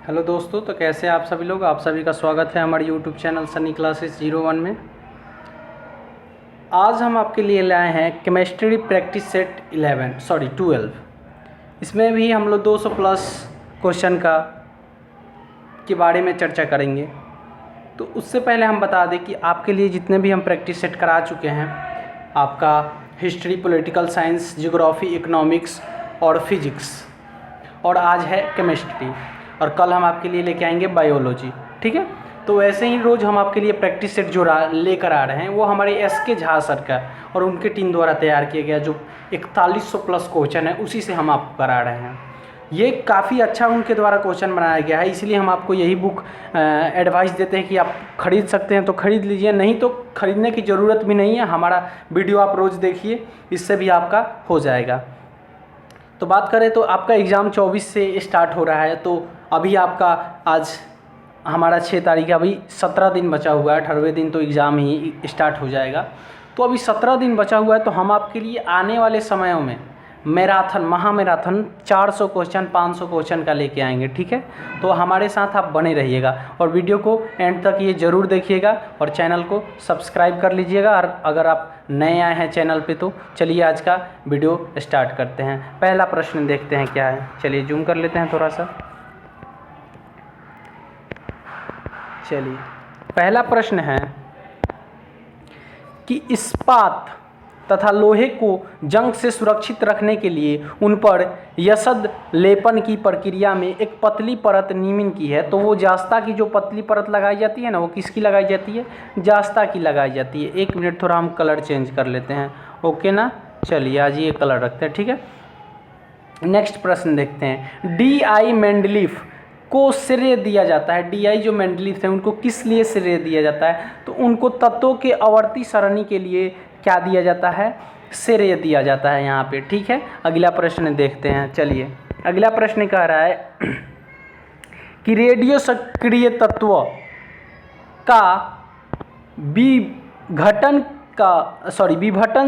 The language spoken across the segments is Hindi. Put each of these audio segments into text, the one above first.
हेलो दोस्तों, तो कैसे हैं आप सभी लोग। आप सभी का स्वागत है हमारे यूट्यूब चैनल सनी क्लासेस 01 में। आज हम आपके लिए लाए हैं केमिस्ट्री प्रैक्टिस सेट 12। इसमें भी हम लोग 200 प्लस क्वेश्चन के बारे में चर्चा करेंगे। तो उससे पहले हम बता दें कि आपके लिए जितने भी हम प्रैक्टिस सेट करा चुके हैं, आपका history, political science, geography, economics और फिजिक्स, और आज है केमिस्ट्री, और कल हम आपके लिए लेके आएंगे बायोलॉजी। ठीक है, तो वैसे ही रोज़ हम आपके लिए प्रैक्टिस सेट जो लेकर आ रहे हैं वो हमारे SK झा सर का और उनके टीम द्वारा तैयार किया गया जो 4100 प्लस क्वेश्चन है, उसी से हम आपको करा रहे हैं। ये काफ़ी अच्छा उनके द्वारा क्वेश्चन बनाया गया है, इसलिए हम आपको यही बुक एडवाइस देते हैं कि आप ख़रीद सकते हैं तो ख़रीद लीजिए, नहीं तो ख़रीदने की ज़रूरत भी नहीं है। हमारा वीडियो आप रोज़ देखिए, इससे भी आपका हो जाएगा। तो बात करें तो आपका एग्ज़ाम 24 से स्टार्ट हो रहा है, तो अभी आपका आज हमारा 6 तारीख है, अभी 17 दिन बचा हुआ है। 18वें दिन तो एग्ज़ाम ही स्टार्ट हो जाएगा, तो अभी 17 दिन बचा हुआ है। तो हम आपके लिए आने वाले समयों में मैराथन, महामैराथन 400 क्वेश्चन, 500 क्वेश्चन का लेके आएंगे। ठीक है, तो हमारे साथ आप बने रहिएगा और वीडियो को एंड तक ये ज़रूर देखिएगा और चैनल को सब्सक्राइब कर लीजिएगा। और अगर आप नए आए हैं चैनल पे तो चलिए आज का वीडियो स्टार्ट करते हैं। पहला प्रश्न देखते हैं क्या है। चलिए जूम कर लेते हैं थोड़ा सा। चलिए पहला प्रश्न है कि इस्पात तथा लोहे को जंग से सुरक्षित रखने के लिए उन पर यसद लेपन की प्रक्रिया में एक पतली परत निम्न की है। तो वो जास्ता की जो पतली परत लगाई जाती है ना, वो किसकी लगाई जाती है? जास्ता की लगाई जाती है। 1 मिनट, थोड़ा हम कलर चेंज कर लेते हैं। ओके ना, चलिए आज ये कलर रखते हैं। ठीक है, नेक्स्ट प्रश्न देखते हैं। DI मेंडलीफ को श्रेय दिया जाता है। DI जो मेंडलीफ है उनको किस लिए श्रेय दिया जाता है? तो उनको तत्वों के आवर्ती सरणी के लिए क्या दिया जाता है? श्रेय दिया जाता है यहाँ पे। ठीक है, अगला प्रश्न देखते हैं। चलिए अगला प्रश्न कह रहा है कि रेडियो सक्रिय तत्व का विभटन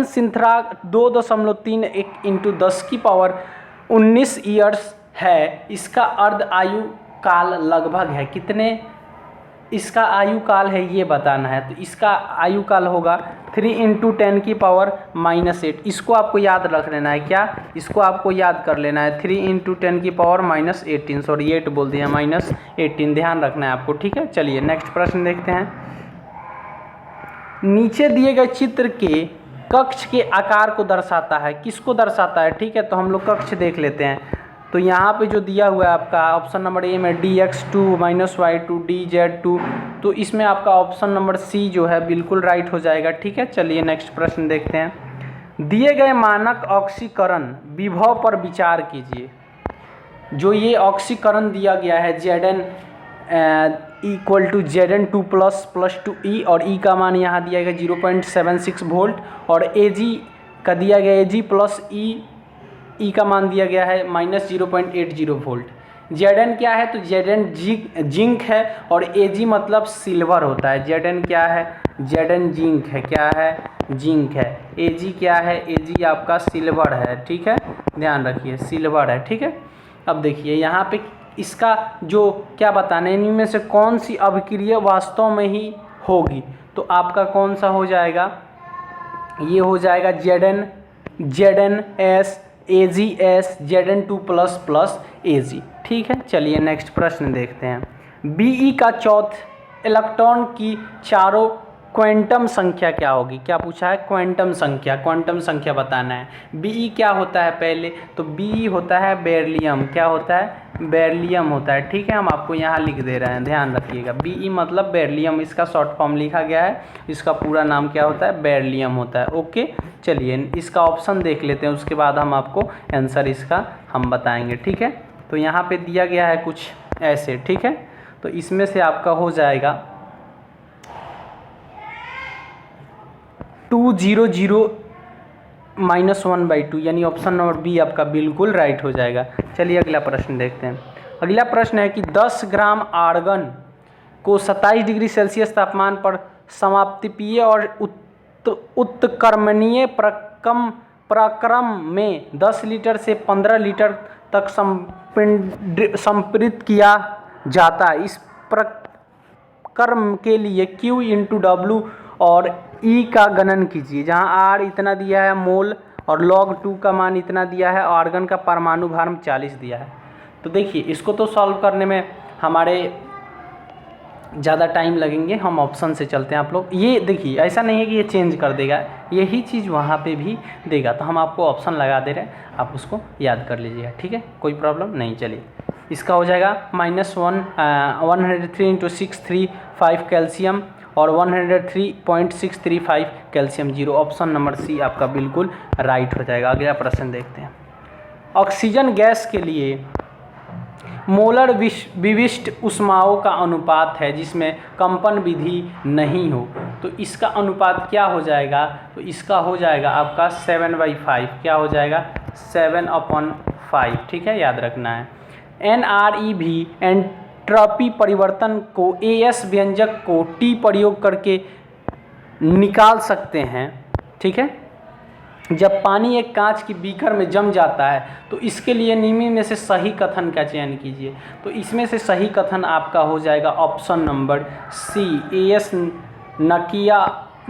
श्रृंखला 2.31 × 10⁻19 ईयर्स है। इसका अर्ध आयु काल लगभग है कितने? इसका आयु काल है ये बताना है। तो इसका आयु काल होगा 3 × 10⁻⁻8। इसको आपको याद रख लेना है। क्या? इसको आपको याद कर लेना है। 3 × 10⁻18, सॉरी 8 बोल दिया, -18, ध्यान रखना है आपको। ठीक है, चलिए नेक्स्ट प्रश्न देखते हैं। नीचे दिए गए चित्र के कक्ष के आकार को दर्शाता है। किसको दर्शाता है? ठीक है, तो हम लोग कक्ष देख लेते हैं। तो यहाँ पे जो दिया हुआ है आपका ऑप्शन नंबर ए में dx2 - y2 dz2, तो इसमें आपका ऑप्शन नंबर सी जो है बिल्कुल राइट हो जाएगा। ठीक है, चलिए नेक्स्ट प्रश्न देखते हैं। दिए गए मानक ऑक्सीकरण विभव पर विचार कीजिए। जो ये ऑक्सीकरण दिया गया है Zn = Zn2 + 2E, और E का मान यहाँ दिया गया 0.76 वोल्ट, और Ag का दिया गया Ag + E का मान दिया गया है -0.80 वोल्ट। Zn क्या है? तो Zn जिंक है, और Ag मतलब सिल्वर होता है। Zn क्या है? Zn जिंक है। क्या है? जिंक है। Ag क्या है? Ag आपका सिल्वर है। ठीक है, ध्यान रखिए, सिल्वर है। ठीक है, अब देखिए यहाँ पे इसका जो क्या बताना है, इनमें से कौन सी अभिक्रिया वास्तव में ही होगी? तो आपका कौन सा हो जाएगा? ये हो जाएगा ZnS AgS Zn2 + Ag। ठीक है, चलिए नेक्स्ट प्रश्न देखते हैं। Be का चौथ इलेक्ट्रॉन की चारों क्वांटम संख्या क्या होगी? क्या पूछा है? क्वांटम संख्या बताना है। Be क्या होता है पहले? तो Be होता है बेरिलियम। क्या होता है? बेरिलियम होता है। ठीक है, हम आपको यहाँ लिख दे रहे हैं, ध्यान रखिएगा। Be मतलब बेरिलियम, इसका शॉर्ट फॉर्म लिखा गया है। इसका पूरा नाम क्या होता है? बेरिलियम होता है। ओके, चलिए इसका ऑप्शन देख लेते हैं, उसके बाद हम आपको आंसर इसका हम बताएंगे। ठीक है, तो यहाँ पे दिया गया है कुछ ऐसे। ठीक है, तो इसमें से आपका हो जाएगा 200 - 1/2, यानी ऑप्शन नंबर बी आपका बिल्कुल राइट हो जाएगा। चलिए अगला प्रश्न देखते हैं। अगला प्रश्न है कि 10 ग्राम आर्गन को 27 डिग्री सेल्सियस तापमान पर समाप्तिपीय और उत्क्रमणीय प्रक्रम में 10 लीटर से 15 लीटर तक संपीड़ित किया जाता है। इस प्रक्रम के लिए Q इंटू W और E का गणन कीजिए, जहाँ R इतना दिया है मोल और log 2 का मान इतना दिया है और आर्गन का परमाणु भार 40 दिया है। तो देखिए इसको तो सॉल्व करने में हमारे ज़्यादा टाइम लगेंगे, हम ऑप्शन से चलते हैं। आप लोग ये देखिए, ऐसा नहीं है कि ये चेंज कर देगा, यही चीज़ वहाँ पे भी देगा, तो हम आपको ऑप्शन लगा दे रहे हैं, आप उसको याद कर लीजिएगा, ठीक है, कोई प्रॉब्लम नहीं। चलिए इसका हो जाएगा -103 × 635 कैल्शियम और 103.635 कैल्शियम 0। ऑप्शन नंबर सी आपका बिल्कुल राइट हो जाएगा। अगला प्रश्न देखते हैं। ऑक्सीजन गैस के लिए मोलर विशिष्ट ऊष्माओं का अनुपात है जिसमें कंपन विधि नहीं हो, तो इसका अनुपात क्या हो जाएगा? तो इसका हो जाएगा आपका 7/5। क्या हो जाएगा? 7/5, ठीक है, याद रखना है। NREV एंट्रोपी परिवर्तन को AS व्यंजक को T प्रयोग करके निकाल सकते हैं, ठीक है। जब पानी एक कांच की बीकर में जम जाता है तो इसके लिए निम्न में से सही कथन का चयन कीजिए। तो इसमें से सही कथन आपका हो जाएगा ऑप्शन नंबर सी, AS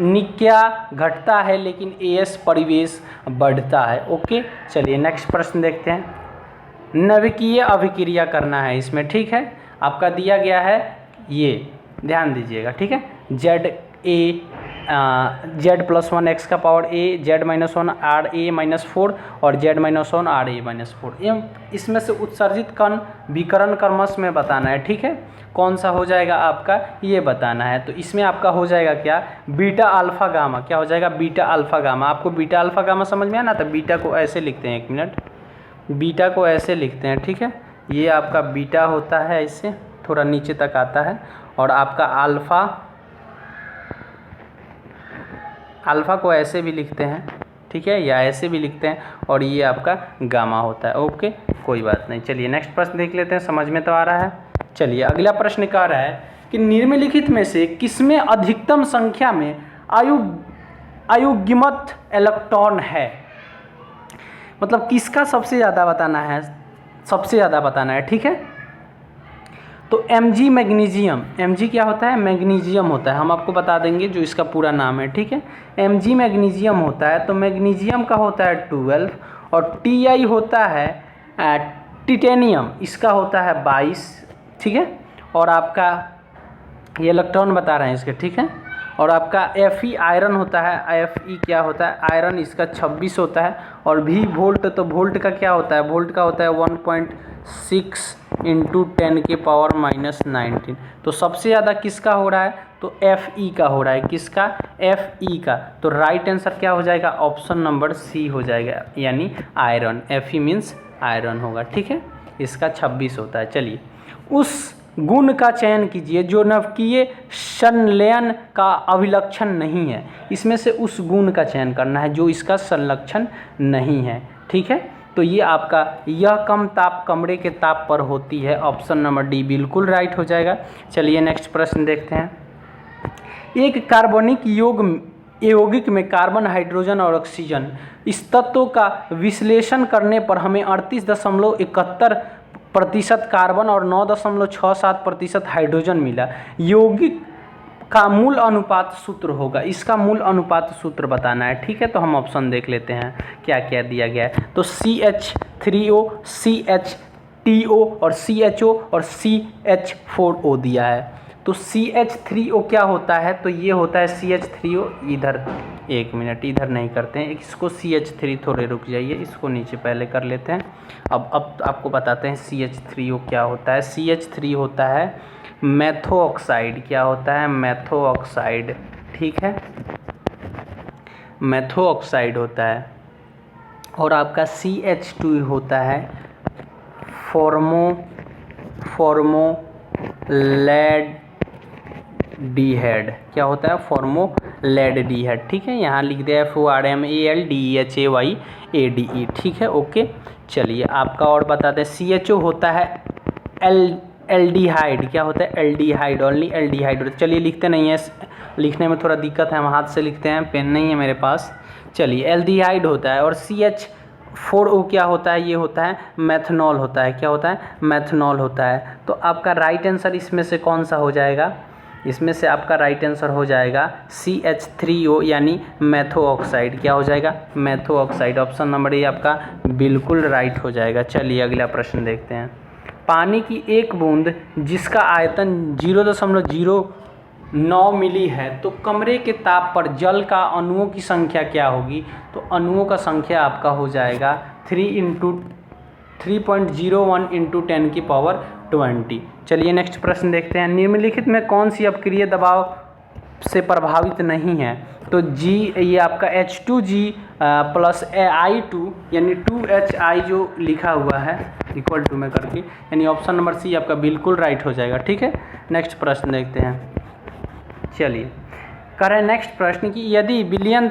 निक्या घटता है लेकिन AS परिवेश बढ़ता है। ओके, चलिए नेक्स्ट प्रश्न देखते हैं। नाभिकीय अभिक्रिया करना है इसमें, ठीक है, आपका दिया गया है, ये ध्यान दीजिएगा, ठीक है। Z+1 x का पावर a, Z-1 RA-4 और Z-1 RA-4, इसमें से उत्सर्जित कण विकर्ण क्रमश में बताना है, ठीक है। कौन सा हो जाएगा आपका, ये बताना है। तो इसमें आपका हो जाएगा क्या, बीटा अल्फा गामा। क्या हो जाएगा? Beta alpha gamma. आपको बीटा अल्फा गामा समझ में आना, तो बीटा को ऐसे लिखते हैं, 1 मिनट, बीटा को ऐसे लिखते हैं, ठीक है। ये आपका बीटा होता है, इससे थोड़ा नीचे तक आता है, और आपका अल्फ़ा को ऐसे भी लिखते हैं, ठीक है, या ऐसे भी लिखते हैं, और ये आपका गामा होता है। ओके, कोई बात नहीं। चलिए नेक्स्ट प्रश्न देख लेते हैं, समझ में तो आ रहा है। चलिए अगला प्रश्न कह रहा है कि निम्नलिखित में से किसमें अधिकतम संख्या में अयुग्मित इलेक्ट्रॉन है? मतलब किसका सबसे ज़्यादा बताना है, सबसे ज़्यादा बताना है, ठीक है। तो Mg मैग्नीशियम, Mg क्या होता है? मैग्नीशियम होता है, हम आपको बता देंगे जो इसका पूरा नाम है, ठीक है। Mg मैग्नीशियम होता है, तो मैग्नीशियम का होता है 12 और Ti होता है टिटेनियम, इसका होता है 22, ठीक है। और आपका ये इलेक्ट्रॉन बता रहे हैं इसके, ठीक है। और आपका Fe आयरन होता है, Fe क्या होता है? आयरन, इसका 26 होता है। और V वोल्ट, तो वोल्ट का क्या होता है? वोल्ट का होता है 1.6 × 10⁻⁻19। तो सबसे ज़्यादा किसका हो रहा है? तो Fe का हो रहा है। किसका? Fe का। तो राइट आंसर क्या हो जाएगा? ऑप्शन नंबर सी हो जाएगा, यानी आयरन। Fe मीन्स आयरन होगा, ठीक है। इसका 26 होता है। चलिए उस गुण का चयन कीजिए जो नाभिकीय संलयन का अभिलक्षण नहीं है। इसमें से उस गुण का चयन करना है जो इसका संलक्षण नहीं है, ठीक है। तो ये आपका, यह कम ताप कमरे के ताप पर होती है। ऑप्शन नंबर डी बिल्कुल राइट हो जाएगा। चलिए नेक्स्ट प्रश्न देखते हैं। एक कार्बनिक यौगिक में कार्बन, हाइड्रोजन और ऑक्सीजन, इस तत्वों का विश्लेषण करने पर हमें 38.71% कार्बन और 9.67% हाइड्रोजन मिला। यौगिक का मूल अनुपात सूत्र होगा, इसका मूल अनुपात सूत्र बताना है, ठीक है। तो हम ऑप्शन देख लेते हैं क्या क्या दिया गया है। तो CH3O, CH2O और CHO और CH4O दिया है। तो CH3O क्या होता है? तो ये होता है CH3O, इधर 1 मिनट, इधर नहीं करते हैं इसको, CH3 थोड़े रुक जाइए, इसको नीचे पहले कर लेते हैं। अब आपको बताते हैं CH3O क्या होता है। CH3 होता है मैथो ऑक्साइड। क्या होता है? मैथो ऑक्साइड, ठीक है, मैथो ऑक्साइड होता है। और आपका CH2 होता है फॉर्मोलेडिहाइड। क्या होता है? फॉर्मोलेडिहाइड, ठीक है। यहाँ लिख दिया FORMALDEHAYADE, ठीक है। ओके, चलिए आपका और बताते हैं। CHO होता है एल्डिहाइड। क्या होता है? एल्डिहाइड, ओनली एल्डिहाइड होता है। चलिए लिखते नहीं है, लिखने में थोड़ा दिक्कत है, हम हाथ से लिखते हैं, पेन नहीं है मेरे पास। चलिए एल्डिहाइड होता है। और 4O क्या होता है, ये होता है मेथनॉल होता है। क्या होता है, मेथनॉल होता है। तो आपका राइट आंसर इसमें से कौन सा हो जाएगा, इसमें से आपका राइट आंसर हो जाएगा CH3O यानी मैथो ऑक्साइड। क्या हो जाएगा, मैथो ऑक्साइड। ऑप्शन नंबर ए आपका बिल्कुल राइट हो जाएगा। चलिए अगला प्रश्न देखते हैं। पानी की एक बूंद जिसका आयतन 0.09 मिली है तो कमरे के ताप पर जल का अणुओं की संख्या क्या होगी। तो अणुओं का संख्या आपका हो जाएगा 3.01 × 10⁻20। चलिए नेक्स्ट प्रश्न देखते हैं। निम्नलिखित में कौन सी अपक्रिय दबाव से प्रभावित नहीं है। तो जी, ये आपका H2G प्लस I2 यानी 2HI जो लिखा हुआ है इक्वल टू में करके, यानी ऑप्शन नंबर सी आपका बिल्कुल राइट हो जाएगा। ठीक है, नेक्स्ट प्रश्न देखते हैं। चलिए करें नेक्स्ट प्रश्न की यदि विलयन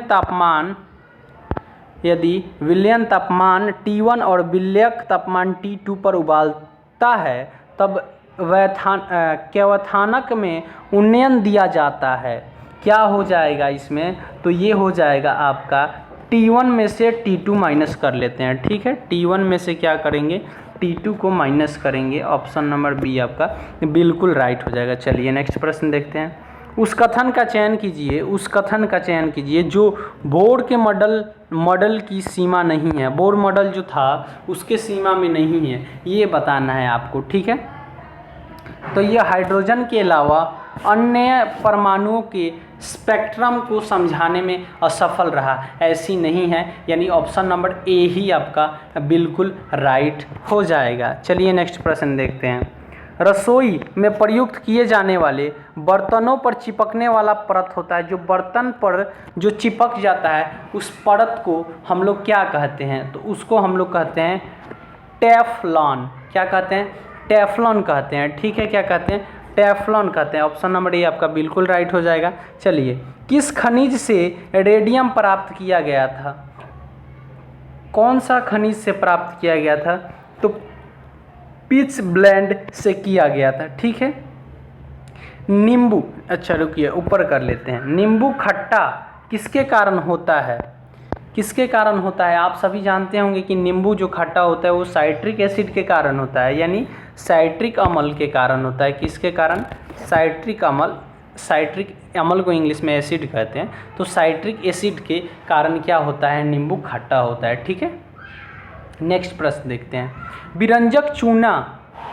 तापमान T1 और विलयक तापमान T2 पर उबालता है तब क्वथनांक में उन्नयन दिया जाता है। क्या हो जाएगा इसमें, तो ये हो जाएगा आपका T1 में से T2 माइनस कर लेते हैं। ठीक है, T1 में से क्या करेंगे, T2 को माइनस करेंगे। ऑप्शन नंबर बी आपका बिल्कुल राइट हो जाएगा। चलिए नेक्स्ट प्रश्न देखते हैं। उस कथन का चयन कीजिए जो बोर के मॉडल की सीमा नहीं है। बोर मॉडल जो था उसके सीमा में नहीं है, ये बताना है आपको। ठीक है, तो ये हाइड्रोजन के अलावा अन्य परमाणुओं के स्पेक्ट्रम को समझाने में असफल रहा, ऐसी नहीं है, यानी ऑप्शन नंबर ए ही आपका बिल्कुल राइट हो जाएगा। चलिए नेक्स्ट प्रश्न देखते हैं। रसोई में प्रयुक्त किए जाने वाले बर्तनों पर चिपकने वाला परत होता है, जो बर्तन पर जो चिपक जाता है उस परत को हम लोग क्या कहते हैं, तो उसको हम लोग कहते हैं टेफ्लॉन। क्या कहते हैं, टेफ्लॉन कहते हैं। ठीक है, क्या कहते हैं, टेफ्लॉन कहते हैं। ऑप्शन नंबर ए आपका बिल्कुल राइट हो जाएगा। चलिए, किस खनिज से रेडियम प्राप्त किया गया था, कौन सा खनिज से प्राप्त किया गया था, तो पिच ब्लेंड से किया गया था। ठीक है, नींबू, अच्छा रुकिए ऊपर कर लेते हैं। नींबू खट्टा किसके कारण होता है, किसके कारण होता है, आप सभी जानते होंगे कि नींबू जो खट्टा होता है वो साइट्रिक एसिड के कारण होता है, यानी साइट्रिक अम्ल के कारण होता है। किसके कारण, साइट्रिक अम्ल को इंग्लिश में एसिड कहते हैं, तो साइट्रिक एसिड के कारण क्या होता है, नींबू खट्टा होता है। ठीक है, नेक्स्ट प्रश्न देखते हैं। विरंजक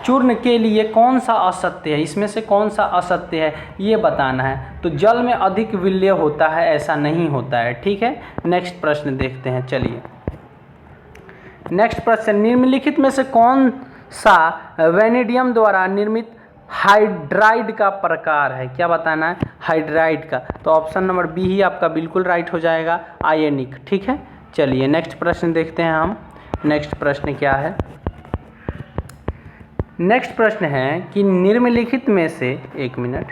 चूर्ण के लिए कौन सा असत्य है, इसमें से कौन सा असत्य है ये बताना है। तो जल में अधिक विलय होता है, ऐसा नहीं होता है। ठीक है, नेक्स्ट प्रश्न देखते हैं। चलिए नेक्स्ट प्रश्न, निम्नलिखित में से कौन सा वेनेडियम द्वारा निर्मित हाइड्राइड का प्रकार है। क्या बताना है, हाइड्राइड का। तो ऑप्शन नंबर बी ही आपका बिल्कुल राइट हो जाएगा, आयनिक। ठीक है, चलिए नेक्स्ट प्रश्न देखते हैं हम। नेक्स्ट प्रश्न क्या है, नेक्स्ट प्रश्न है कि निम्नलिखित में से, एक मिनट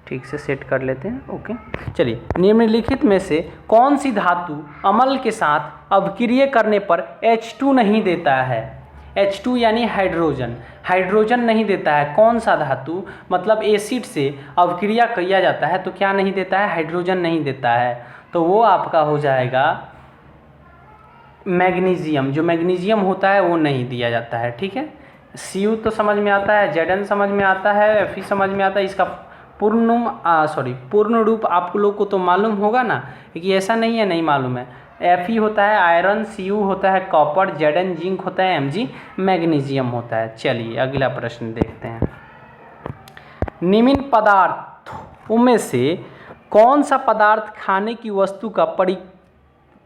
ठीक से सेट कर लेते हैं। ओके, चलिए, निम्नलिखित में से कौन सी धातु अम्ल के साथ अभिक्रिया करने पर H2 नहीं देता है। H2 यानी हाइड्रोजन नहीं देता है। कौन सा धातु, मतलब एसिड से अभिक्रिया किया जाता है तो क्या नहीं देता है, हाइड्रोजन नहीं देता है। तो वो आपका हो जाएगा मैग्नीशियम। जो मैग्नीशियम होता है वो नहीं दिया जाता है। ठीक है, Cu तो समझ में आता है, Zn समझ में आता है, Fe समझ में आता है। इसका पूर्ण रूप आप लोग को तो मालूम होगा ना, कि ऐसा नहीं है नहीं मालूम है। Fe होता है आयरन, Cu होता है कॉपर, Zn जिंक होता है, Mg मैग्नीशियम होता है। चलिए अगला प्रश्न देखते हैं। निम्न पदार्थों में से कौन सा पदार्थ खाने की वस्तु का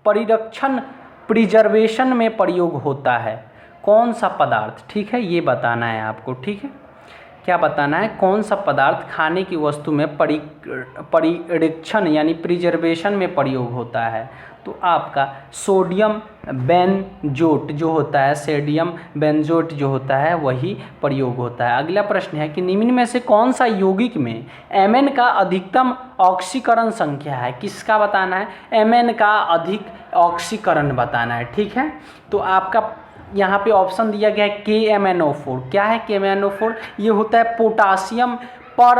परिरक्षण प्रिजर्वेशन में प्रयोग होता है। कौन सा पदार्थ, ठीक है, ये बताना है आपको। ठीक है, क्या बताना है, कौन सा पदार्थ खाने की वस्तु में परिरक्षण यानी प्रिजर्वेशन में प्रयोग होता है। तो आपका सोडियम बेंजोट जो होता है, सोडियम बेंजोट जो होता है वही प्रयोग होता है। अगला प्रश्न है कि निम्न में से कौन सा यौगिक में Mn का अधिकतम ऑक्सीकरण संख्या है। किसका बताना है, Mn का अधिक ऑक्सीकरण बताना है। ठीक है, तो आपका यहाँ पे ऑप्शन दिया गया है KMnO4। क्या है KMnO4, ये होता है पोटासियम पर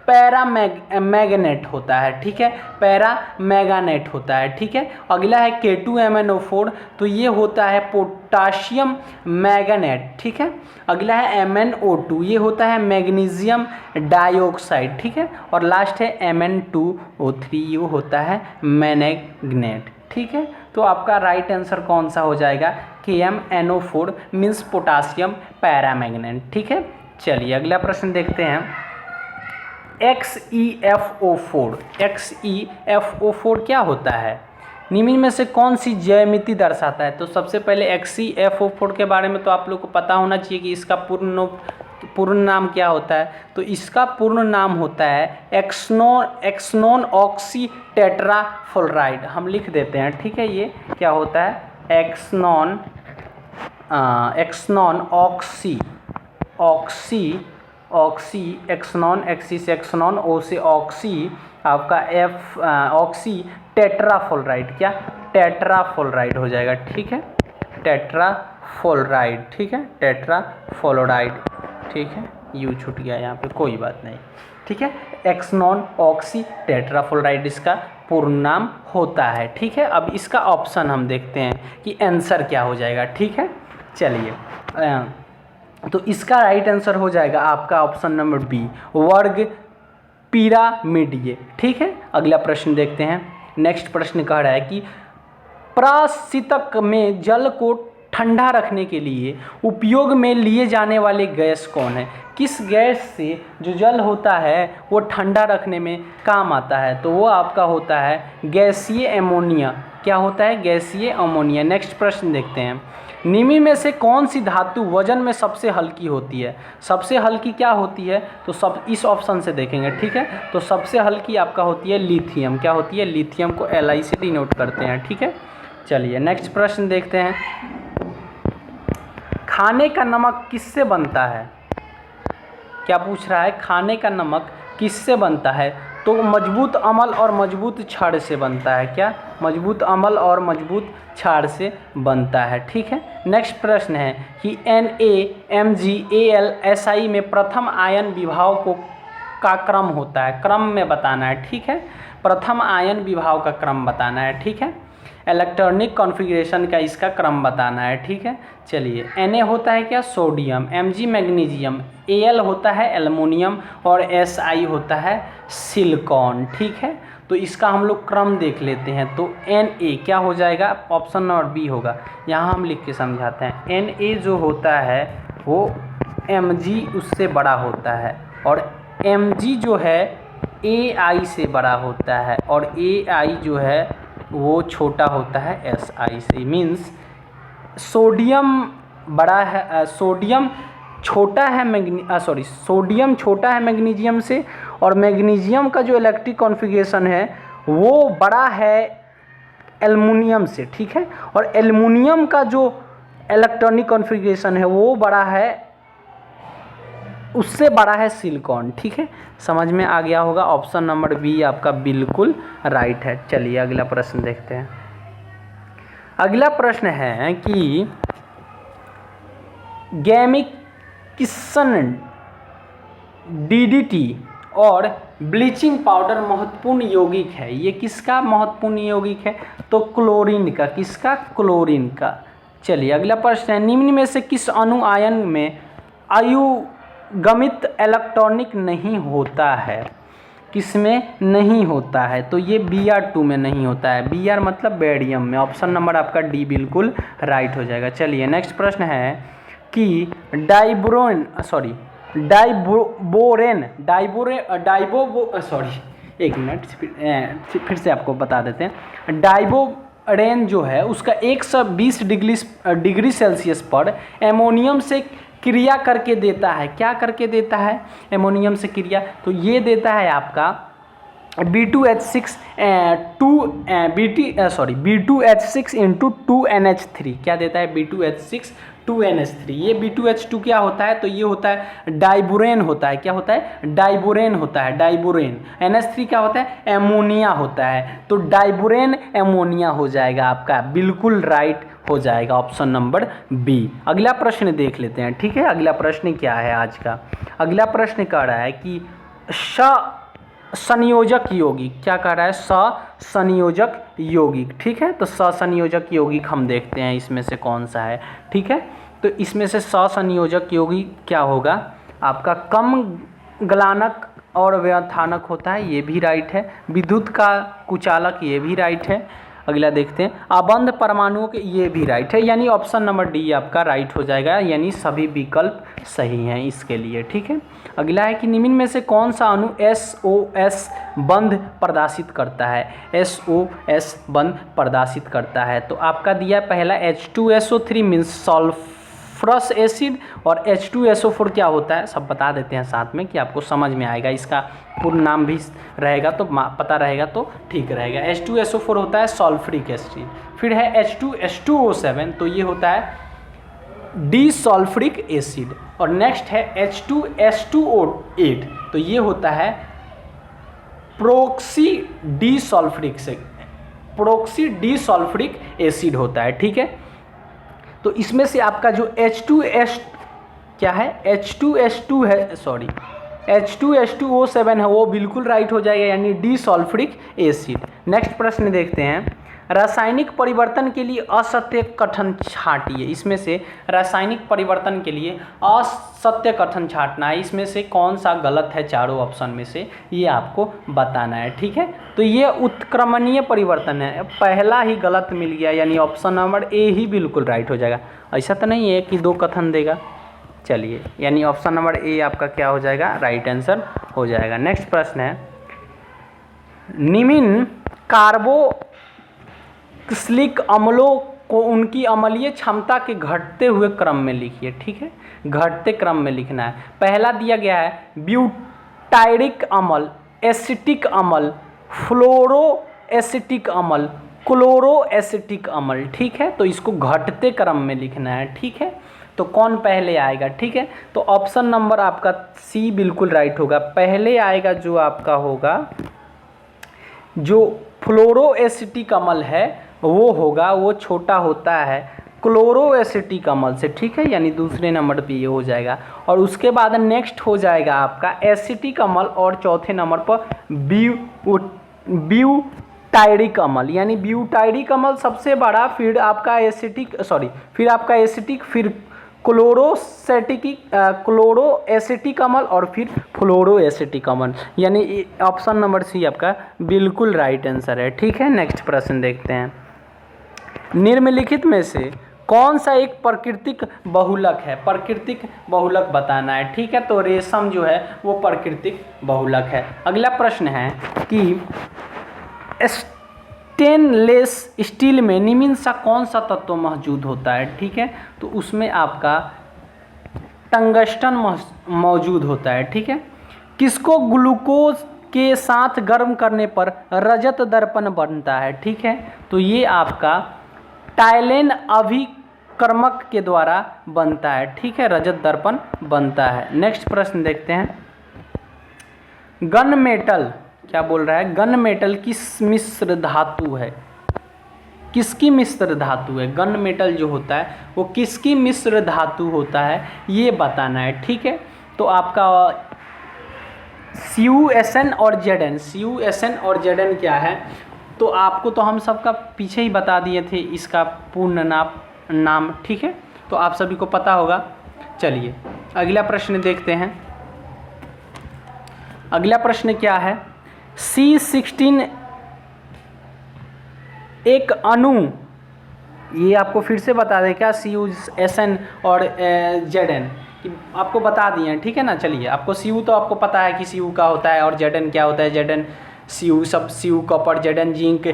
पैरा मैग्नेट होता है, ठीक है, पैरा मैग्नेट होता है, ठीक है। अगला है K2MnO4, तो ये होता है पोटाशियम मैग्नेट, ठीक है। अगला है MnO2, ये होता है मैग्नीशियम डाइऑक्साइड, ठीक है। और लास्ट है Mn2O3, ये होता है मैग्नेट, ठीक है। तो आपका राइट आंसर कौन सा हो जाएगा? KMnO4 मीन्स पोटासियम पैरामैग्नेट, ठीक है। चलिए अगला प्रश्न देखते हैं। XeFO4 क्या होता है? निम्न में से कौन सी ज्यामिति दर्शाता है? तो सबसे पहले XeFO4 के बारे में तो आप लोग को पता होना चाहिए कि इसका पूर्ण नाम क्या होता है। तो इसका पूर्ण नाम होता है एक्सनोन ऑक्सी टेट्राफ्लोराइड। हम लिख देते हैं, ठीक है। ये क्या होता है? एक्सनोन एक्सनोन, एक्सी से एक्सनोन, ओ से ऑक्सी, आपका एफ ऑक्सी टेट्राफ्लोराइड, क्या टेट्राफ्लोराइड हो जाएगा, ठीक है। टेट्राफ्लोराइड, ठीक है, टेट्राफ्लोराइड, ठीक है। यू छूट गया यहाँ पे, कोई बात नहीं, ठीक है। एक्सनोन ऑक्सी टेट्राफ्लोराइड इसका पूर्ण नाम होता है, ठीक है। अब इसका ऑप्शन हम देखते हैं कि आंसर क्या हो जाएगा, ठीक है। चलिए तो इसका राइट आंसर हो जाएगा आपका ऑप्शन नंबर बी, वर्ग पिरामिडीय, ठीक है। अगला प्रश्न देखते हैं। नेक्स्ट प्रश्न कह रहा है कि प्राशीतक में जल को ठंडा रखने के लिए उपयोग में लिए जाने वाले गैस कौन है? किस गैस से जो जल होता है वो ठंडा रखने में काम आता है? तो वो आपका होता है गैसीय अमोनिया। क्या होता है? गैसीय अमोनिया। नेक्स्ट प्रश्न देखते हैं। निम्न में से कौन सी धातु वजन में सबसे हल्की होती है? सबसे हल्की क्या होती है? तो सब इस ऑप्शन से देखेंगे, ठीक है। तो सबसे हल्की आपका होती है लिथियम। क्या होती है? लिथियम को Li से डिनोट करते हैं, ठीक है। चलिए नेक्स्ट प्रश्न देखते हैं। खाने का नमक किससे बनता है? क्या पूछ रहा है? खाने का नमक किससे बनता है? तो मजबूत अम्ल और मजबूत क्षार से बनता है। क्या? मजबूत अम्ल और मजबूत क्षार से बनता है, ठीक है। नेक्स्ट प्रश्न है कि NaMgAlSi में प्रथम आयन विभाव का क्रम होता है। क्रम में बताना है, ठीक है। प्रथम आयन विभाव का क्रम बताना है, ठीक है। इलेक्ट्रॉनिक कॉन्फ़िगरेशन का इसका क्रम बताना है, ठीक है। चलिए Na होता है क्या? सोडियम, Mg मैग्नीशियम, Al होता है एल्युमिनियम और Si होता है सिलिकॉन, ठीक है। तो इसका हम लोग क्रम देख लेते हैं। तो Na क्या हो जाएगा? ऑप्शन नंबर बी होगा। यहाँ हम लिख के समझाते हैं। Na जो होता है वो Mg उससे बड़ा होता है और Mg जो है Ai से बड़ा होता है और Ai जो है वो छोटा होता है Si से। मीन्स सोडियम बड़ा है, सोडियम छोटा है सोडियम छोटा है मैग्नीशियम से और मैग्नीशियम का जो इलेक्ट्रिक कॉन्फ़िगरेशन है वो बड़ा है एल्युमिनियम से, ठीक है। और एल्युमिनियम का जो इलेक्ट्रॉनिक कॉन्फ़िगरेशन है वो बड़ा है, उससे बड़ा है सिलिकॉन, ठीक है। समझ में आ गया होगा। ऑप्शन नंबर बी आपका बिल्कुल राइट है। चलिए अगला प्रश्न देखते हैं। अगला प्रश्न है कि गैमिक्सन DDT और ब्लीचिंग पाउडर महत्वपूर्ण यौगिक है। ये किसका महत्वपूर्ण यौगिक है? तो क्लोरीन का। किसका? क्लोरीन का। चलिए अगला प्रश्न है। निम्न में से किस अणु आयन में अयुगमित इलेक्ट्रॉनिक नहीं होता है? किसमें नहीं होता है? तो ये Br2 में नहीं होता है। Br मतलब बेरियम में। ऑप्शन नंबर आपका डी बिल्कुल राइट हो जाएगा। चलिए नेक्स्ट प्रश्न है कि फिर से आपको बता देते हैं। डाइबोरेन जो है उसका 120 डिग्री सेल्सियस पर एमोनियम से क्रिया करके देता है। क्या करके देता है? एमोनियम से क्रिया। तो ये देता है आपका B2H6 इंटू 2NH3। क्या देता है? B2H6 2NH3। ये B2H2 क्या होता है? तो ये होता है डाइबोरेन होता है। क्या होता है? डाइबोरेन होता है। डाइबोरेन। NH3 क्या होता है? एमोनिया होता है। तो डाइबोरेन एमोनिया हो जाएगा आपका, बिल्कुल राइट हो जाएगा ऑप्शन नंबर बी। अगला प्रश्न देख लेते हैं, ठीक है। अगला प्रश्न क्या है आज का? अगला प्रश्न कह रहा है कि संयोजक यौगिक, क्या कह रहा है, संयोजक यौगिक, ठीक है। तो संयोजक यौगिक हम देखते हैं इसमें से कौन सा है, ठीक है। तो इसमें से संयोजक यौगिक क्या होगा आपका, कम गलानक और व्यवधानक होता है, ये भी राइट है। विद्युत का कुचालक, ये भी राइट है। अगला देखते हैं, अबंध परमाणुओं के, ये भी राइट है, यानी ऑप्शन नंबर डी आपका राइट हो जाएगा, यानी सभी विकल्प सही हैं इसके लिए, ठीक है। अगला है कि निम्न में से कौन सा अणु SOS बंध प्रदर्शित करता है, SOS बंध प्रदर्शित करता है। तो आपका दिया पहला H2SO3 मीन्स सल्फरस एसिड, और H2SO4 क्या होता है सब बता देते हैं साथ में कि आपको समझ में आएगा, इसका पूर्ण नाम भी रहेगा तो पता रहेगा तो ठीक रहेगा। H2SO4 होता है सल्फ्यूरिक एसिड। फिर है H2H2O7, तो ये होता है डिसल्फ्यूरिक एसिड। और नेक्स्ट है H2H2O8, तो ये होता है प्रोक्सी डिसल्फ्यूरिक एसिड होता है, ठीक है। तो इसमें से आपका जो H2H2 है, सॉरी H2H2O7 है, वो बिल्कुल राइट हो जाएगा, यानी डिसल्फ्यूरिक एसिड। नेक्स्ट प्रश्न देखते हैं, रासायनिक परिवर्तन के लिए असत्य कथन छांटिए। इसमें से रासायनिक परिवर्तन के लिए असत्य कथन छांटना है, इसमें से कौन सा गलत है चारों ऑप्शन में से, ये आपको बताना है, ठीक है। तो ये उत्क्रमणीय परिवर्तन है, पहला ही गलत मिल गया, यानी ऑप्शन नंबर ए ही बिल्कुल राइट हो जाएगा। ऐसा तो नहीं है कि दो कथन देगा, चलिए, यानी ऑप्शन नंबर ए आपका क्या हो जाएगा, राइट आंसर हो जाएगा। नेक्स्ट प्रश्न है, निम्न कार्बोक्सिलिक अम्लों को उनकी अम्लीय क्षमता के घटते हुए क्रम में लिखिए, ठीक है, घटते क्रम में लिखना है। पहला दिया गया है ब्यूटाइरिक अम्ल, एसिटिक अम्ल, फ्लोरो एसिटिक अम्ल, क्लोरो एसिटिक अम्ल, ठीक है। तो इसको घटते क्रम में लिखना है, ठीक है। तो कौन पहले आएगा, ठीक है। तो ऑप्शन नंबर आपका सी बिल्कुल राइट होगा, पहले आएगा जो आपका होगा, जो फ्लोरो एसिटिक अम्ल है वो होगा, वो छोटा होता है क्लोरो एसिटिक अम्ल से, ठीक है, यानी दूसरे नंबर पे ये हो जाएगा। और उसके बाद नेक्स्ट हो जाएगा आपका एसिटिक अम्ल, और चौथे नंबर पर ब्यूटाइरिक अम्ल, यानी ब्यूटाइरिक अम्ल सबसे बड़ा, फिर आपका एसिटिक, फिर क्लोरो एसिटिक अम्ल, और फिर फ्लोरो एसिटिक अम्ल, यानी ऑप्शन नंबर सी आपका बिल्कुल राइट आंसर है, ठीक है। नेक्स्ट प्रश्न देखते हैं, निम्नलिखित में से कौन सा एक प्राकृतिक बहुलक है, प्राकृतिक बहुलक बताना है, ठीक है। तो रेशम जो है वो प्राकृतिक बहुलक है। अगला प्रश्न है कि स्टेनलेस स्टील में निम्न सा कौन सा तत्व मौजूद होता है, ठीक है। तो उसमें आपका टंगस्टन मौजूद होता है, ठीक है। किसको ग्लूकोज के साथ गर्म करने पर रजत दर्पण बनता है, ठीक है। तो ये आपका टाइलेन अभिकर्मक के द्वारा बनता है, ठीक है, रजत दर्पण बनता है। नेक्स्ट प्रश्न देखते हैं, गन मेटल क्या बोल रहा है, गन मेटल किस मिश्र धातु है, किसकी मिश्र धातु है, गन मेटल जो होता है वो किसकी मिश्र धातु होता है, ये बताना है, ठीक है। तो आपका CuSN और Zn, CuSN और Zn क्या है, तो आपको तो हम सबका पीछे ही बता दिए थे इसका पूर्ण नाम, ठीक है, तो आप सभी को पता होगा। चलिए अगला प्रश्न देखते हैं, अगला प्रश्न क्या है, C16 एक अणु, ये आपको फिर से बता दें क्या, CuSN और Zn आपको बता दिए हैं, ठीक है ना। चलिए, आपको Cu तो आपको पता है कि Cu का होता है, और Zn क्या होता है, Zn Cu सब Cu कॉपर, Zn जिंक,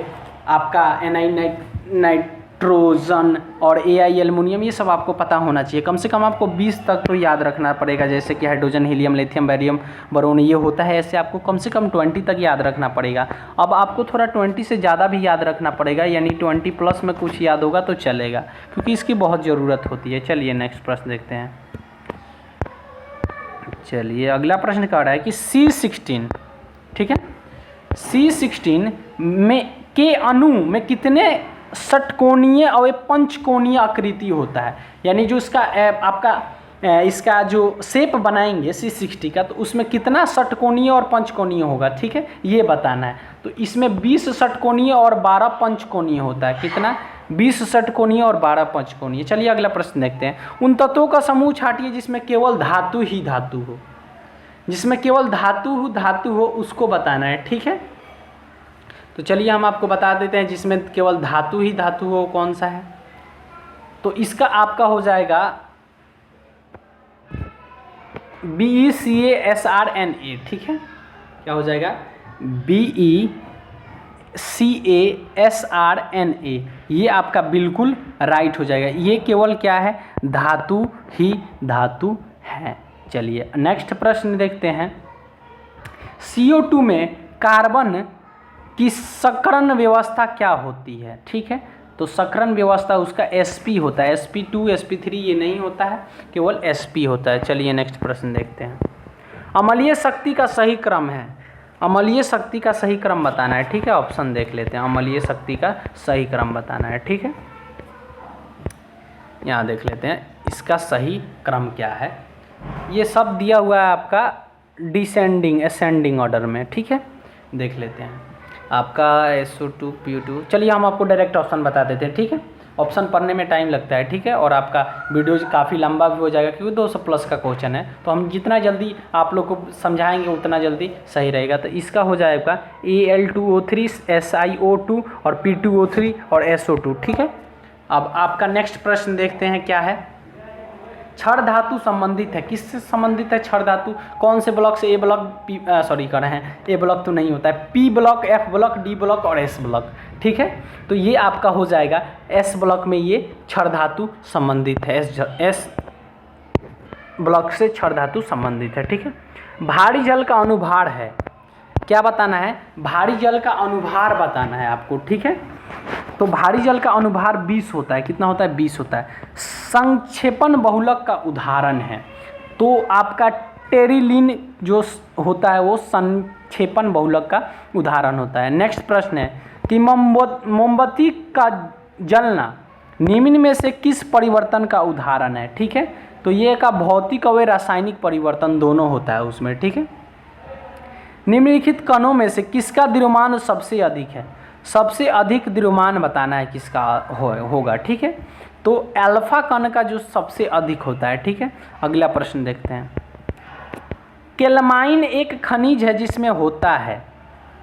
आपका Ni नाइट्रोजन, और Ai एल्युमिनियम, ये सब आपको पता होना चाहिए। कम से कम आपको 20 तक तो याद रखना पड़ेगा, जैसे कि hydrogen, helium, lithium, barium, boron, ये होता है, ऐसे आपको कम से कम 20 तक याद रखना पड़ेगा। अब आपको थोड़ा 20 से ज़्यादा भी याद रखना पड़ेगा, यानी 20+ में कुछ याद होगा तो चलेगा, क्योंकि इसकी बहुत ज़रूरत होती है। चलिए नेक्स्ट प्रश्न देखते हैं। चलिए अगला प्रश्न कह रहा है कि C16, ठीक है, C16 में के अणु में कितने षटकोणीय और पंचकोणीय आकृति होता है, यानी जो इसका आपका इसका जो शेप बनाएंगे C60 का, तो उसमें कितना षटकोणीय और पंचकोणीय होगा, ठीक है, ये बताना है। तो इसमें 20 षटकोणीय और 12 पंचकोणीय होता है। कितना? 20 षटकोणीय और 12 पंचकोणीय। चलिए अगला प्रश्न देखते हैं। उन तत्वों का समूह छाटिए जिसमें केवल धातु ही धातु हो। जिसमें केवल धातु हो उसको बताना है, ठीक है। तो चलिए हम आपको बता देते हैं जिसमें केवल धातु ही धातु हो कौन सा है। तो इसका आपका हो जाएगा BeCaSrNa, ठीक है। क्या हो जाएगा? BeCaSrNa, ये आपका बिल्कुल राइट हो जाएगा। ये केवल क्या है? धातु ही धातु है। चलिए नेक्स्ट प्रश्न देखते हैं। CO2 में कार्बन की सकरण व्यवस्था क्या होती है, ठीक है। तो सकरण व्यवस्था उसका sp होता है, sp2 sp3 ये नहीं होता है, केवल sp होता है। चलिए नेक्स्ट प्रश्न देखते हैं। अम्लीय शक्ति का सही क्रम है। अम्लीय शक्ति का सही क्रम बताना है, ठीक है। ऑप्शन देख लेते हैं। अम्लीय शक्ति का सही क्रम बताना है, ठीक है। यहाँ देख लेते हैं इसका सही क्रम क्या है। ये सब दिया हुआ है आपका डिसेंडिंग असेंडिंग ऑर्डर में, ठीक है। देख लेते हैं आपका SO2 PO2। चलिए हम आपको डायरेक्ट ऑप्शन बता देते हैं, ठीक है। ऑप्शन पढ़ने में टाइम लगता है, ठीक है, और आपका वीडियो काफ़ी लंबा भी हो जाएगा क्योंकि 200 प्लस का क्वेश्चन है। तो हम जितना जल्दी आप लोग को समझाएंगे उतना जल्दी सही रहेगा। तो इसका हो जाएगा Al2O3 SiO2 और P2O3 और SO2, ठीक है। अब आपका नेक्स्ट प्रश्न देखते हैं क्या है। क्षण धातु संबंधित है, किससे संबंधित है क्षण धातु? कौन से ब्लॉक से? ए ब्लॉक कर रहे हैं, ए ब्लॉक तो नहीं होता है, P block, F block, D block और S ब्लॉक, ठीक है। तो ये आपका हो जाएगा S ब्लॉक में ये क्षण धातु संबंधित है। S ब्लॉक से क्षण धातु संबंधित है, ठीक है। भारी जल का अनुभार है, क्या बताना है? भारी जल का अनुभार बताना है आपको, ठीक है। तो भारी जल का अनुभार 20 होता है। कितना होता है? 20 होता है। संक्षेपण बहुलक का उदाहरण है, तो आपका टेरिलीन जो होता है वो संक्षेपण बहुलक का उदाहरण होता है। नेक्स्ट प्रश्न है कि मोमबत्ती का जलना निम्न में से किस परिवर्तन का उदाहरण है, ठीक है। तो ये का भौतिक और रासायनिक परिवर्तन दोनों होता है उसमें, ठीक है। निम्नलिखित कणों में से किसका द्रव्यमान सबसे अधिक है? सबसे अधिक द्रव्यमान बताना है किसका होगा, ठीक है। तो अल्फा कण का जो सबसे अधिक होता है, ठीक है। अगला प्रश्न देखते हैं। केलमाइन एक खनिज है जिसमें होता है,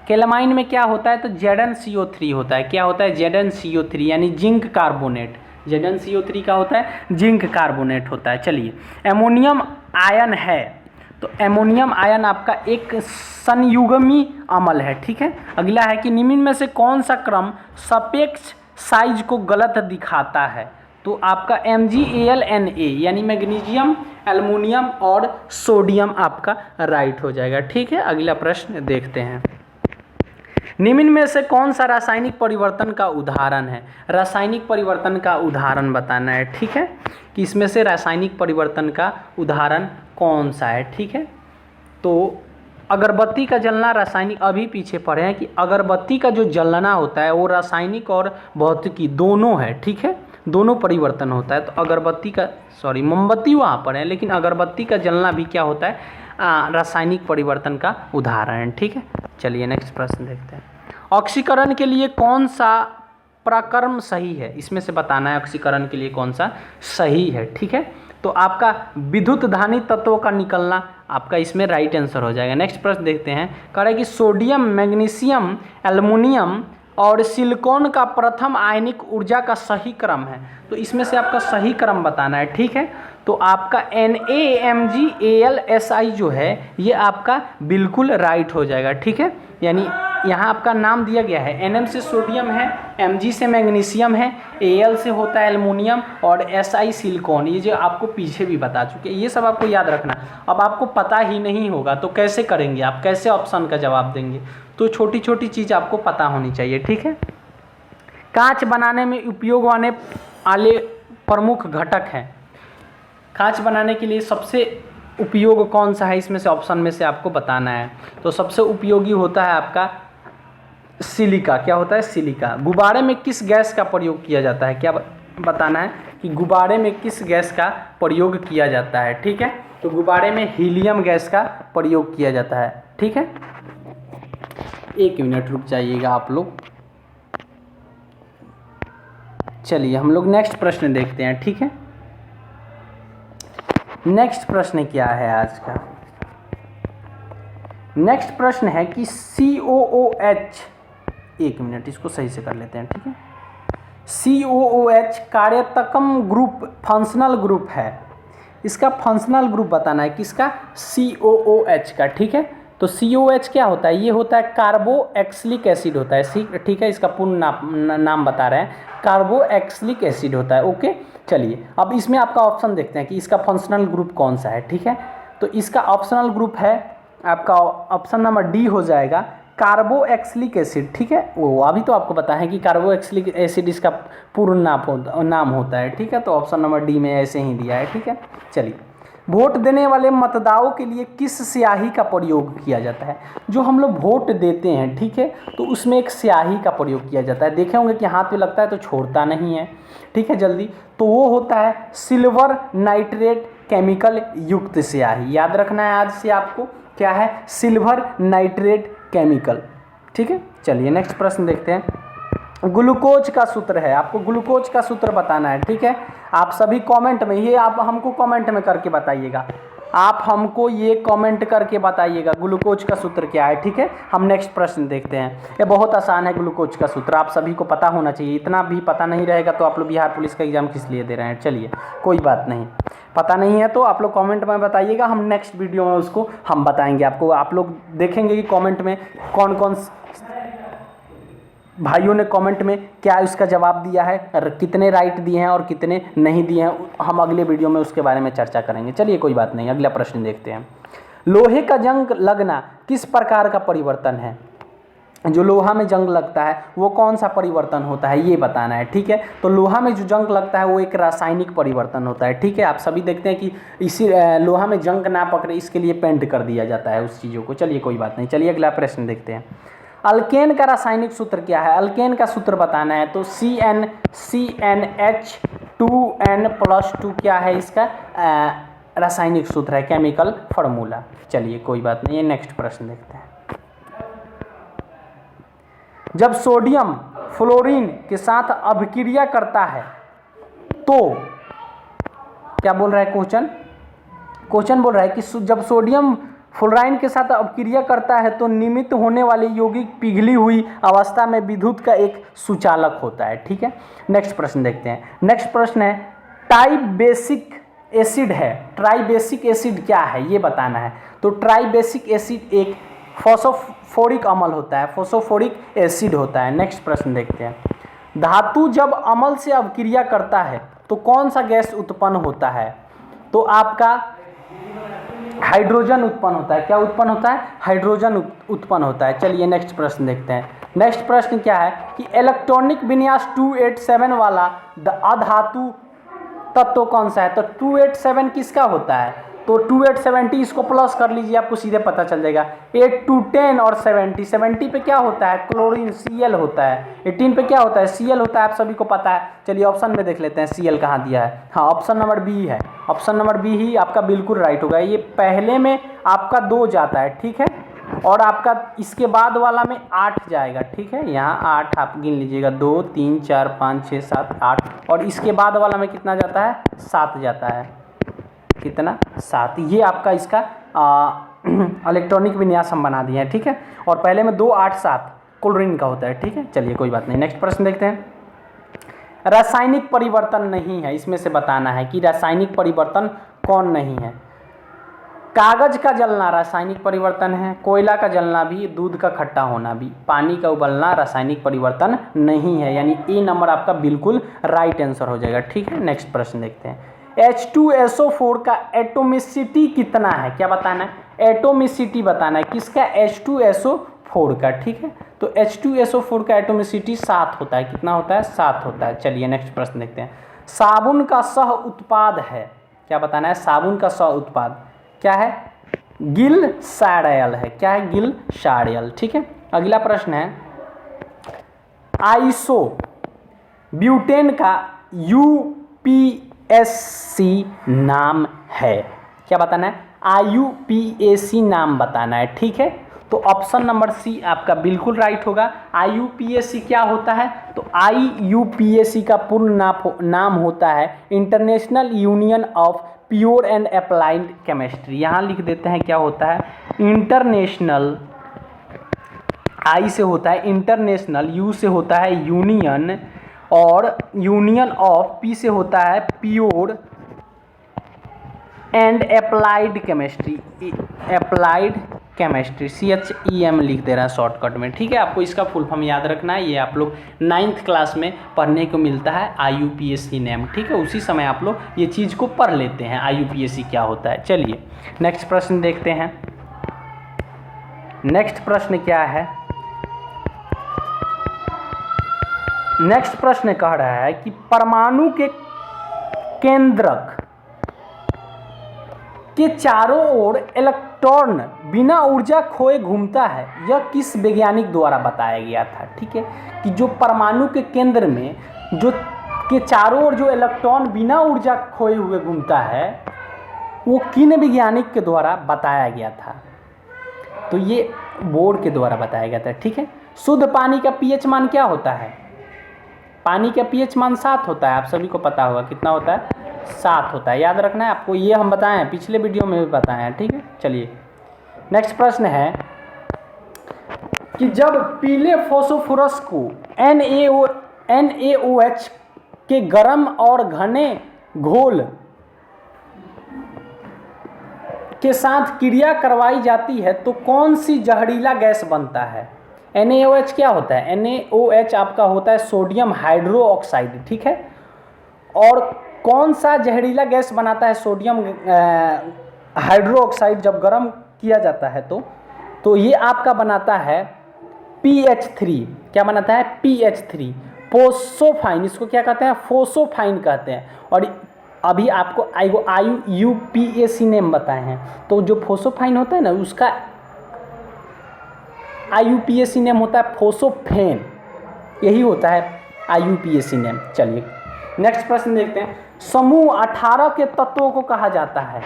केलमाइन में क्या होता है? तो ZnCO3 होता है। क्या होता है? ZnCO3 यानी जिंक कार्बोनेट। ZnCO3 का होता है जिंक कार्बोनेट होता है। चलिए एमोनियम आयन है, तो एमोनियम आयन आपका एक संयुग्मी अम्ल है, ठीक है। अगला है कि निम्न में से कौन सा क्रम सापेक्ष साइज को गलत दिखाता है? तो आपका MgAlNa यानी मैग्नीशियम, एल्युमिनियम और सोडियम आपका राइट हो जाएगा, ठीक है। अगला प्रश्न देखते हैं। निम्न में से कौन सा रासायनिक परिवर्तन का उदाहरण है? रासायनिक परिवर्तन का उदाहरण बताना है, ठीक है, कि इसमें से रासायनिक परिवर्तन का उदाहरण कौन सा है, ठीक है। तो अगरबत्ती का जलना रासायनिक, अभी पीछे पढ़े हैं कि अगरबत्ती का जो जलना होता है वो रासायनिक और भौतिकी दोनों है, ठीक है, दोनों परिवर्तन होता है। तो अगरबत्ती का मोमबत्ती वहाँ पर है, लेकिन अगरबत्ती का जलना भी क्या होता है? रासायनिक परिवर्तन का उदाहरण है, ठीक है। चलिए नेक्स्ट प्रश्न देखते हैं। ऑक्सीकरण के लिए कौन सा प्रक्रम सही है? इसमें से बताना है ऑक्सीकरण के लिए कौन सा सही है, ठीक है। तो आपका विद्युत धानी तत्वों का निकलना आपका इसमें राइट आंसर हो जाएगा। नेक्स्ट प्रश्न देखते हैं। कह रहा है कि सोडियम, मैग्नीशियम, एल्युमिनियम और सिलिकॉन का प्रथम आयनिक ऊर्जा का सही क्रम है। तो इसमें से आपका सही क्रम बताना है, ठीक है। तो आपका NaMgAlSi जो है ये आपका बिल्कुल राइट हो जाएगा, ठीक है। यानी यहाँ आपका नाम दिया गया है, Nm से सोडियम है, Mg से मैग्नीशियम है, Al से होता है एल्युमिनियम और Si सिलिकॉन। ये जो आपको पीछे भी बता चुके हैं, ये सब आपको याद रखना। अब आपको पता ही नहीं होगा तो कैसे करेंगे आप? कैसे ऑप्शन का जवाब देंगे? तो छोटी छोटी चीज़ आपको पता होनी चाहिए, ठीक है। कांच बनाने में उपयोग होने वाले प्रमुख घटक हैं। कांच बनाने के लिए सबसे उपयोग कौन सा है? इसमें से ऑप्शन में से आपको बताना है। तो सबसे उपयोगी होता है आपका सिलिका। क्या होता है? सिलिका। गुब्बारे में किस गैस का प्रयोग किया जाता है? क्या बताना है कि गुब्बारे में किस गैस का प्रयोग किया जाता है। ठीक है, तो गुब्बारे में हीलियम गैस का प्रयोग किया जाता है। ठीक है, 1 मिनट रुक जाइएगा आप लोग। चलिए हम लोग नेक्स्ट प्रश्न देखते हैं। ठीक है, नेक्स्ट प्रश्न क्या है आज का? नेक्स्ट प्रश्न है कि COOH, 1 मिनट इसको सही से कर लेते हैं। ठीक है, COOH कार्यतकम ग्रुप फंक्शनल ग्रुप है। इसका फंक्शनल ग्रुप बताना है किसका? COOH का। ठीक है, तो COOH क्या होता है? ये होता है कार्बोक्सिलिक एसिड होता है। ठीक है, इसका पूर्ण नाम बता रहे हैं, कार्बोक्सिलिक एसिड होता है। ओके, चलिए अब इसमें आपका ऑप्शन देखते हैं कि इसका फंक्शनल ग्रुप कौन सा है। ठीक है, तो इसका ऑप्शनल ग्रुप है आपका ऑप्शन नंबर डी हो जाएगा, कार्बोक्सिलिक एसिड। ठीक है, वो अभी तो आपको पता है कि कार्बोक्सिलिक एसिड इसका पूर्ण नाम होता है। ठीक है, तो ऑप्शन नंबर डी में ऐसे ही दिया है। ठीक है, चलिए वोट देने वाले मतदाताओं के लिए किस स्याही का प्रयोग किया जाता है? जो हम लोग वोट देते हैं, ठीक है, तो उसमें एक स्याही का प्रयोग किया जाता है। देखे होंगे कि हाथ पे लगता है तो छोड़ता नहीं है। ठीक है, जल्दी, तो वो होता है सिल्वर नाइट्रेट केमिकल युक्त स्याही। याद रखना है आज से आपको, क्या है? Silver nitrate chemical. ठीक है, चलिए नेक्स्ट प्रश्न देखते हैं। ग्लूकोज का सूत्र है, आपको ग्लूकोज का सूत्र बताना है। ठीक है, आप सभी कमेंट में, ये आप हमको कमेंट में करके बताइएगा, आप हमको ये कमेंट करके बताइएगा ग्लूकोज का सूत्र क्या है। ठीक है, हम नेक्स्ट प्रश्न देखते हैं। ये बहुत आसान है, ग्लूकोज का सूत्र आप सभी को पता होना चाहिए। इतना भी पता नहीं रहेगा तो आप लोग बिहार पुलिस का एग्जाम किस लिए दे रहे हैं? चलिए कोई बात नहीं, पता नहीं है तो आप लोग कमेंट में बताइएगा, हम नेक्स्ट वीडियो में उसको हम बताएंगे आपको। आप लोग देखेंगे कि कमेंट में कौन कौन भाइयों ने कमेंट में क्या इसका जवाब दिया है, कितने राइट दिए हैं और कितने नहीं दिए हैं, हम अगले वीडियो में उसके बारे में चर्चा करेंगे। चलिए कोई बात नहीं, अगला प्रश्न देखते हैं। लोहे का जंग लगना किस प्रकार का परिवर्तन है? जो लोहा में जंग लगता है वो कौन सा परिवर्तन होता है, ये बताना है। ठीक है, तो लोहा में जो जंग लगता है वो एक रासायनिक परिवर्तन होता है। ठीक है, आप सभी देखते हैं कि इसी लोहा में जंग ना पकड़े इसके लिए पेंट कर दिया जाता है उस चीज़ों को। चलिए कोई बात नहीं, चलिए अगला प्रश्न देखते हैं। अल्केन का रासायनिक सूत्र क्या है? अल्केन का सूत्र बताना है, तो CnCnH2n+2 क्या है इसका रासायनिक सूत्र है, केमिकल फार्मूला। चलिए कोई बात नहीं, नेक्स्ट प्रश्न देखते हैं। जब सोडियम फ्लोरीन के साथ अभिक्रिया करता है तो क्या बोल रहा है क्वेश्चन? क्वेश्चन बोल रहा है कि जब सोडियम फ्लोराइन के साथ अभिक्रिया करता है तो निर्मित होने वाली यौगिक पिघली हुई अवस्था में विद्युत का एक सुचालक होता है। ठीक है, नेक्स्ट प्रश्न देखते हैं। नेक्स्ट प्रश्न है, ट्राइबेसिक एसिड है, ट्राइबेसिक एसिड क्या है ये बताना है। तो ट्राइबेसिक एसिड एक फॉस्फोरिक अम्ल होता है, फॉस्फोरिक एसिड होता है। नेक्स्ट प्रश्न देखते हैं। धातु जब अम्ल से अभिक्रिया करता है तो कौन सा गैस उत्पन्न होता है? तो आपका हाइड्रोजन उत्पन्न होता है। क्या उत्पन्न होता है? हाइड्रोजन उत्पन्न होता है। चलिए नेक्स्ट प्रश्न देखते हैं। नेक्स्ट प्रश्न क्या है कि इलेक्ट्रॉनिक विन्यास 287 वाला अधातु तत्व कौन सा है? तो 287 किसका होता है? तो 2870 इसको प्लस कर लीजिए, आपको सीधे पता चल जाएगा। 8 to 10 और 70 पे क्या होता है? क्लोरीन Cl होता है। 18 पे क्या होता है? Cl होता है, आप सभी को पता है। चलिए ऑप्शन में देख लेते हैं Cl कहाँ दिया है। हाँ, ऑप्शन नंबर बी है, ऑप्शन नंबर बी ही आपका बिल्कुल राइट होगा। ये पहले में आपका 2 जाता है, ठीक है, और आपका इसके बाद वाला में 8 जाएगा। ठीक है, यहाँ 8 आप गिन लीजिएगा, 2 3 4 5 6 7 8, और इसके बाद वाला में कितना जाता है? 7 जाता है। कितना? 7। ये आपका इसका इलेक्ट्रॉनिक विन्यास हम बना दिए हैं। ठीक है, और पहले में 2 8 7 क्लोरीन का होता है। ठीक है, चलिए कोई बात नहीं, नेक्स्ट प्रश्न देखते हैं। रासायनिक परिवर्तन नहीं है, इसमें से बताना है कि रासायनिक परिवर्तन कौन नहीं है। कागज का जलना रासायनिक परिवर्तन है, कोयला का जलना भी, दूध का खट्टा होना भी, पानी का उबलना रासायनिक परिवर्तन नहीं है, यानी ए नंबर आपका बिल्कुल राइट आंसर हो जाएगा। ठीक है, नेक्स्ट प्रश्न देखते हैं। H2SO4 का एटोमिसिटी कितना है? क्या बताना है? एटोमिसिटी बताना है किसका? H2SO4 का। ठीक है, तो H2SO4 का एटोमिसिटी 7 होता है। कितना होता है? 7 होता है। चलिए नेक्स्ट प्रश्न देखते हैं। साबुन का सह उत्पाद है, क्या बताना है? साबुन का सह उत्पाद क्या है? गिलसारयल है। क्या है? गिलसारयल। ठीक है, अगला प्रश्न है, आइसो ब्यूटेन का IUPAC नाम है। क्या बताना है? IUPAC नाम बताना है, ठीक है। तो ऑप्शन नंबर सी आपका बिल्कुल राइट होगा। IUPAC क्या होता है? तो IUPAC का पूर्ण नाम होता है international union of pure and applied chemistry. यहाँ लिख देते हैं क्या होता है? इंटरनेशनल, आई से होता है इंटरनेशनल, यू से होता है यूनियन, और यूनियन ऑफ, पी से होता है pure and applied chemistry, applied chemistry, CHEM लिख दे रहा है शॉर्टकट में, ठीक है। आपको इसका फुल फॉर्म याद रखना है, ये आप लोग 9th क्लास में पढ़ने को मिलता है IUPAC नेम, ठीक है। उसी समय आप लोग ये चीज़ को पढ़ लेते हैं IUPAC क्या होता है। चलिए नेक्स्ट प्रश्न देखते हैं। नेक्स्ट प्रश्न क्या है? नेक्स्ट प्रश्न कह रहा है कि परमाणु के केंद्रक के चारों ओर इलेक्ट्रॉन बिना ऊर्जा खोए घूमता है, यह किस वैज्ञानिक द्वारा बताया गया था? ठीक है, कि जो परमाणु के केंद्र में जो के चारों ओर जो इलेक्ट्रॉन बिना ऊर्जा खोए हुए घूमता है, वो किन वैज्ञानिक के द्वारा बताया गया था? तो ये बोर के द्वारा बताया गया था, ठीक है। शुद्ध पानी का pH मान क्या होता है? पानी का pH मान 7 होता है, आप सभी को पता होगा। कितना होता है? 7 होता है, याद रखना है आपको। ये हम बताए हैं, पिछले वीडियो में भी बताए हैं, ठीक है। चलिए नेक्स्ट प्रश्न है कि जब पीले फॉस्फोरस को NaOH के गर्म और घने घोल के साथ क्रिया करवाई जाती है तो कौन सी जहरीला गैस बनता है? NaOH क्या होता है? NaOH आपका होता है सोडियम हाइड्रो ऑक्साइड, ठीक है। और कौन सा जहरीला गैस बनाता है सोडियम हाइड्रो ऑक्साइड जब गर्म किया जाता है? तो ये आपका बनाता है PH3। क्या बनाता है? PH3, फोसोफाइन। इसको क्या कहते हैं? फोसोफाइन कहते हैं। और अभी आपको IUPAC नेम बताए हैं, तो जो फोसोफाइन होता है ना, उसका IUPAC नेम होता है फोसोफेन, यही होता है IUPAC नेम। चलिए नेक्स्ट प्रश्न देखते हैं। समूह 18 के तत्वों को कहा जाता है,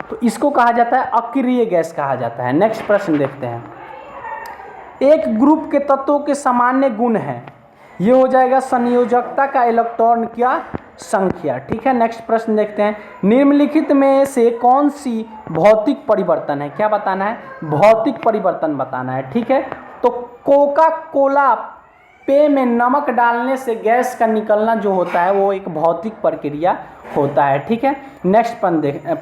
तो इसको कहा जाता है अक्रिय गैस कहा जाता है। नेक्स्ट प्रश्न देखते हैं। एक ग्रुप के तत्वों के सामान्य गुण हैं, ये हो जाएगा संयोजकता का इलेक्ट्रॉन क्या संख्या, ठीक है। नेक्स्ट प्रश्न देखते हैं। निम्नलिखित में से कौन सी भौतिक परिवर्तन है? क्या बताना है? भौतिक परिवर्तन बताना है, ठीक है। तो कोका कोला पेय में नमक डालने से गैस का निकलना जो होता है वो एक भौतिक प्रक्रिया होता है, ठीक है। नेक्स्ट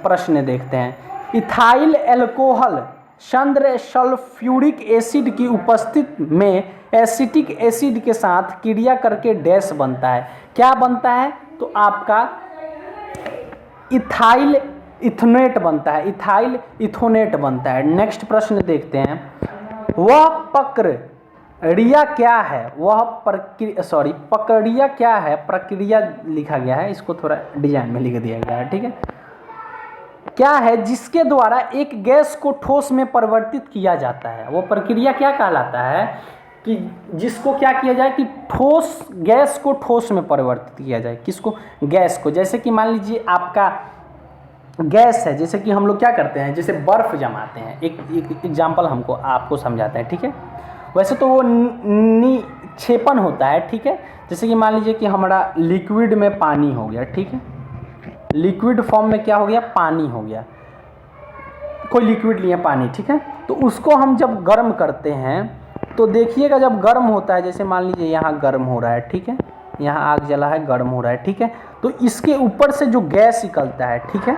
प्रश्न देखते हैं। इथाइल एल्कोहल सांद्र सल्फ्यूरिक एसिड की उपस्थिति में एसिटिक एसिड के साथ क्रिया करके डैश बनता है। क्या बनता है? तो आपका इथाइल इथोनेट बनता है, इथाइल इथोनेट बनता है। नेक्स्ट प्रश्न देखते हैं। वह प्रक्रिया क्या है? वह प्रक्रिया क्या है? प्रक्रिया लिखा गया है, इसको थोड़ा डिजाइन में लिख दिया गया है, ठीक है। क्या है जिसके द्वारा एक गैस को ठोस में परिवर्तित किया जाता है? वो प्रक्रिया क्या कहलाता है? कि जिसको क्या किया जाए कि ठोस गैस को ठोस में परिवर्तित किया जाए। किसको? गैस को। जैसे कि मान लीजिए आपका गैस है, जैसे कि हम लोग क्या करते हैं, जैसे बर्फ़ जमाते हैं। एक एग्जाम्पल हमको आपको समझाते हैं, ठीक है। वैसे तो वो निक्षेपण होता है, ठीक है। जैसे कि मान लीजिए कि हमारा लिक्विड में पानी हो गया, ठीक है। लिक्विड फॉर्म में क्या हो गया? पानी हो गया। कोई लिक्विड लिया पानी, ठीक है। तो उसको हम जब गर्म करते हैं तो देखिएगा जब गर्म होता है, जैसे मान लीजिए यहाँ गर्म हो रहा है, ठीक है, यहाँ आग जला है, गर्म हो रहा है, ठीक है। तो इसके ऊपर से जो गैस निकलता है, ठीक है,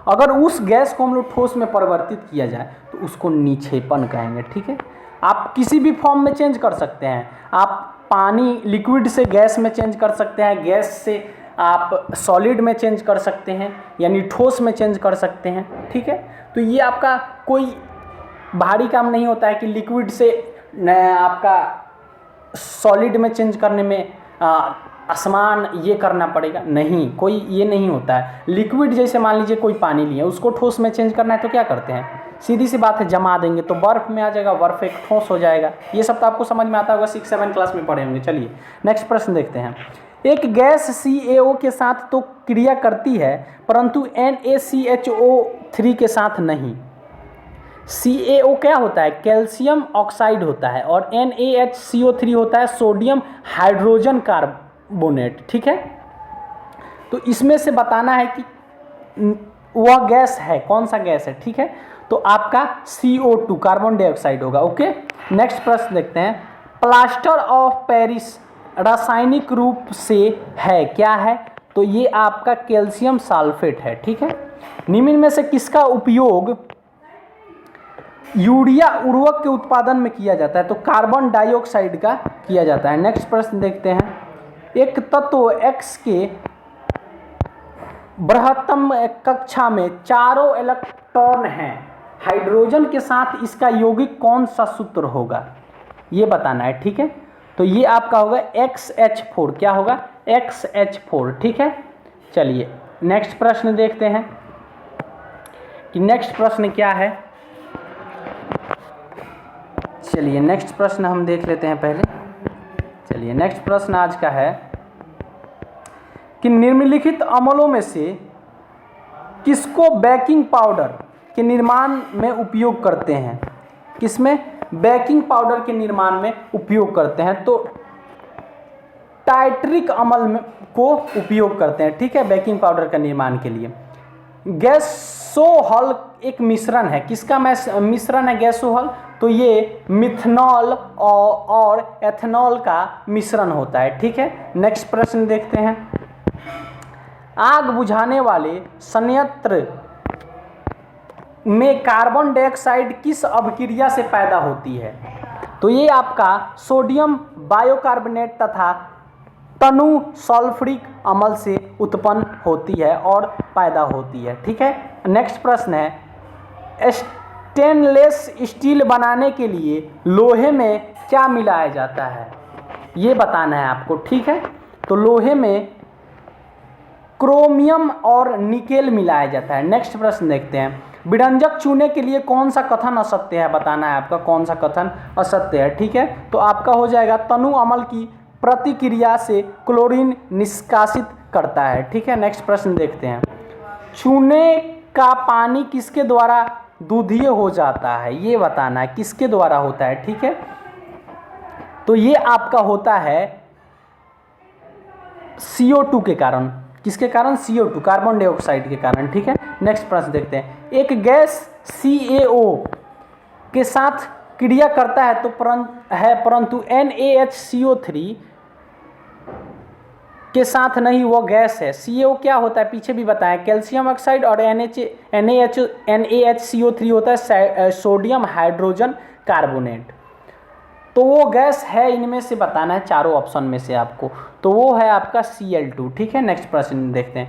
अगर उस गैस को हम लोग ठोस में परिवर्तित किया जाए तो उसको निक्षेपण कहेंगे, ठीक है। आप किसी भी फॉर्म में चेंज कर सकते हैं। आप पानी लिक्विड से गैस में चेंज कर सकते हैं, गैस से आप सॉलिड में चेंज कर सकते हैं, यानी ठोस में चेंज कर सकते हैं, ठीक है। तो ये आपका कोई भारी काम नहीं होता है कि लिक्विड से आपका सॉलिड में चेंज करने में आसान ये करना पड़ेगा, नहीं, कोई ये नहीं होता है। लिक्विड जैसे मान लीजिए कोई पानी लिया, उसको ठोस में चेंज करना है तो क्या करते हैं? सीधी सी बात है, जमा देंगे तो बर्फ़ में आ जाएगा, बर्फ़ एक ठोस हो जाएगा। ये सब तो आपको समझ में आता होगा, 6-7 क्लास में पढ़े होंगे। चलिए नेक्स्ट प्रश्न देखते हैं। एक गैस CaO के साथ तो क्रिया करती है परंतु NaCHO3 के साथ नहीं। CaO क्या होता है? कैल्शियम ऑक्साइड होता है और NaHCO3 होता है सोडियम हाइड्रोजन कार्बोनेट। ठीक है, तो इसमें से बताना है कि वह गैस है, कौन सा गैस है। ठीक है, तो आपका CO2 कार्बन डाइऑक्साइड होगा। ओके, नेक्स्ट प्रश्न देखते हैं। प्लास्टर ऑफ पेरिस रासायनिक रूप से है, क्या है? तो ये आपका कैल्शियम सल्फेट है। ठीक है, निम्न में से किसका उपयोग यूरिया उर्वरक के उत्पादन में किया जाता है? तो कार्बन डाइऑक्साइड का किया जाता है। नेक्स्ट प्रश्न देखते हैं। एक तत्व X के बृहत्तम कक्षा में चारों इलेक्ट्रॉन हैं, हाइड्रोजन के साथ इसका यौगिक कौन सा सूत्र होगा, ये बताना है। ठीक है, तो ये आपका होगा XH4। क्या होगा? XH4। ठीक है, चलिए नेक्स्ट प्रश्न देखते हैं कि नेक्स्ट प्रश्न क्या है। चलिए नेक्स्ट प्रश्न हम देख लेते हैं पहले। चलिए नेक्स्ट प्रश्न आज का है कि निम्नलिखित अम्लों में से किसको बेकिंग पाउडर के निर्माण में उपयोग करते हैं? किसमें बेकिंग पाउडर के निर्माण में उपयोग करते हैं? तो टाइट्रिक अम्ल में को उपयोग करते हैं। ठीक है, बेकिंग पाउडर का निर्माण के लिए। गैसोहॉल एक मिश्रण है, किसका मिश्रण है गैसोहॉल? तो ये मिथनॉल और एथेनॉल का मिश्रण होता है। ठीक है, नेक्स्ट प्रश्न देखते हैं। आग बुझाने वाले संयंत्र में कार्बन डाइऑक्साइड किस अभिक्रिया से पैदा होती है? तो ये आपका सोडियम बाइकार्बोनेट तथा तनु सल्फ्यूरिक अम्ल से उत्पन्न होती है और पैदा होती है। ठीक है, नेक्स्ट प्रश्न है। स्टेनलेस स्टील बनाने के लिए लोहे में क्या मिलाया जाता है, ये बताना है आपको। ठीक है, तो लोहे में क्रोमियम और निकेल मिलाया जाता है। नेक्स्ट प्रश्न देखते हैं। विरंजक चूने के लिए कौन सा कथन असत्य है, बताना है आपका कौन सा कथन असत्य है। ठीक है, तो आपका हो जाएगा तनु अम्ल की प्रतिक्रिया से क्लोरीन निष्कासित करता है। ठीक है, नेक्स्ट प्रश्न देखते हैं। चूने का पानी किसके द्वारा दूधीय हो जाता है, ये बताना है किसके द्वारा होता है। ठीक है, तो ये आपका होता है CO2 के कारण। किसके कारण? CO2 कार्बन डाइऑक्साइड के कारण। ठीक है, नेक्स्ट प्रश्न देखते हैं। एक गैस CaO के साथ क्रिया करता है तो परंतु NaHCO3 के साथ नहीं, वो गैस है। CaO क्या होता है, पीछे भी बताया, कैल्शियम ऑक्साइड, और NaHCO3 होता है सोडियम हाइड्रोजन कार्बोनेट। तो वो गैस है, इनमें से बताना है चारों ऑप्शन में से आपको, तो वो है आपका Cl2। ठीक है, नेक्स्ट प्रश्न देखते हैं,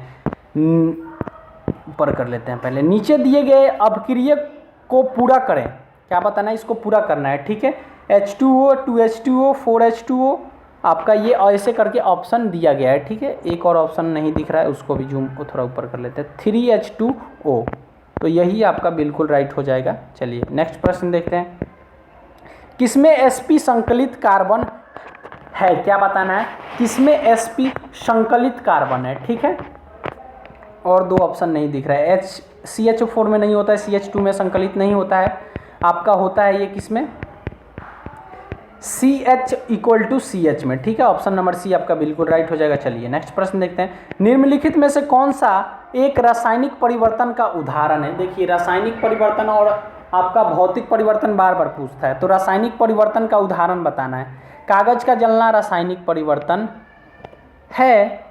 ऊपर कर लेते हैं पहले। नीचे दिए गए अभिक्रिया को पूरा करें, क्या बताना है, इसको पूरा करना है। ठीक है, H2O 2H2O 4H2O आपका ये ऐसे करके ऑप्शन दिया गया है। ठीक है, एक और ऑप्शन नहीं दिख रहा है, उसको भी जूम को थोड़ा ऊपर कर लेते हैं, 3H2O। तो यही आपका बिल्कुल राइट हो जाएगा। चलिए नेक्स्ट प्रश्न देखते हैं। किसमें sp संकलित कार्बन है, क्या बताना है, किसमें sp संकलित कार्बन है। ठीक है, और दो ऑप्शन नहीं दिख रहा है, CH4 में नहीं होता है, CH2 में संकलित नहीं होता है, आपका होता है ये किसमें, CH = CH में। ठीक है, ऑप्शन नंबर सी आपका बिल्कुल राइट हो जाएगा। चलिए नेक्स्ट प्रश्न देखते हैं। निम्नलिखित में से कौन सा एक रासायनिक परिवर्तन का उदाहरण है? देखिए, रासायनिक परिवर्तन और आपका भौतिक परिवर्तन बार बार पूछता है, तो रासायनिक परिवर्तन का उदाहरण बताना है। कागज का जलना रासायनिक परिवर्तन है,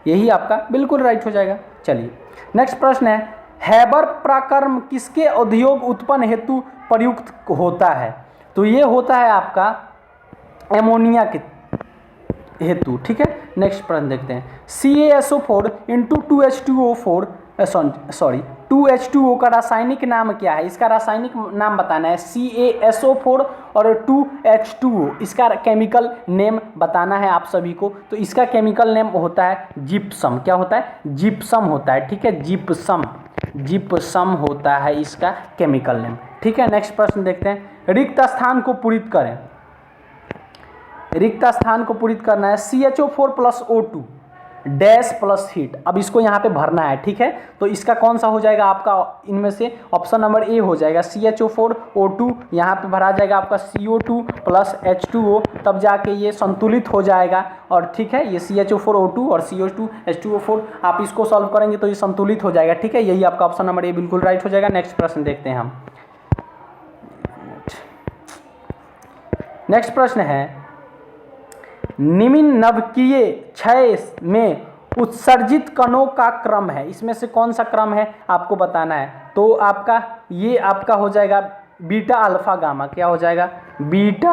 यही आपका बिल्कुल राइट हो जाएगा। चलिए नेक्स्ट प्रश्न है। हैबर प्रक्रम किसके उद्योग उत्पन्न हेतु प्रयुक्त होता है? तो ये होता है आपका एमोनिया के हेतु। ठीक है, नेक्स्ट प्रश्न देखते हैं। CaSO4 × 2H2O का रासायनिक नाम क्या है? इसका रासायनिक नाम बताना है। CaSO4 और 2H2O, इसका केमिकल नेम बताना है आप सभी को। तो इसका केमिकल नेम होता है जिप्सम। क्या होता है? जिप्सम होता है। ठीक है, जिप्सम होता है इसका केमिकल नेम। ठीक है, नेक्स्ट प्रश्न देखते हैं। रिक्त स्थान को पूरित करें। रिक्त स्थान को पूरित करना है CHO4 plus O2 dash plus heat. अब इसको यहाँ पे भरना है, ठीक है। तो इसका कौन सा हो जाएगा आपका, इनमें से ऑप्शन नंबर ए हो जाएगा CHO4 O2, यहाँ पे भरा जाएगा आपका CO2 प्लस H2O, तब जाके ये संतुलित हो जाएगा। और ठीक है, ये CHO4 O2 और CO2 H2O4 आप इसको सॉल्व करेंगे तो ये संतुलित हो जाएगा, ठीक है। यही आपका ऑप्शन नंबर ए बिल्कुल राइट हो जाएगा। नेक्स्ट प्रश्न देखते हैं हम। नेक्स्ट प्रश्न है, निम्नलिखित क्षय में उत्सर्जित कणों का क्रम है, इसमें से कौन सा क्रम है आपको बताना है। तो आपका ये आपका हो जाएगा बीटा अल्फा गामा, क्या हो जाएगा बीटा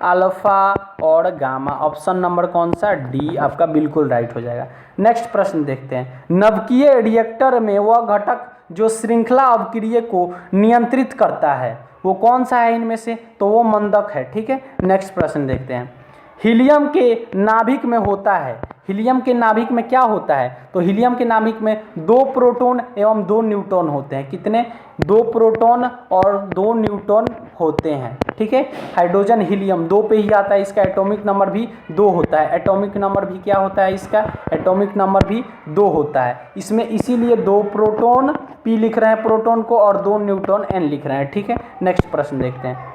अल्फा और गामा। ऑप्शन नंबर कौन सा, डी आपका बिल्कुल राइट हो जाएगा। नेक्स्ट प्रश्न देखते हैं, नवकीय रिएक्टर में वह घटक जो श्रृंखला अवक्रिया को नियंत्रित करता है वो कौन सा है इनमें से, तो वो मंदक है, ठीक है। नेक्स्ट प्रश्न देखते हैं, हीलियम के नाभिक में होता है, हीलियम के नाभिक में क्या होता है, तो हीलियम के नाभिक में 2 प्रोटॉन एवं 2 न्यूट्रॉन होते हैं। कितने, 2 प्रोटॉन और 2 न्यूट्रॉन होते हैं, ठीक है। हाइड्रोजन हीलियम 2 पे ही आता है, इसका एटॉमिक नंबर भी 2 होता है। एटॉमिक नंबर भी क्या होता है इसका, एटॉमिक नंबर भी 2 होता है इसमें, इसीलिए 2 प्रोटॉन पी लिख रहे हैं प्रोटॉन को और 2 न्यूट्रॉन एन लिख रहे हैं, ठीक है। नेक्स्ट प्रश्न देखते हैं,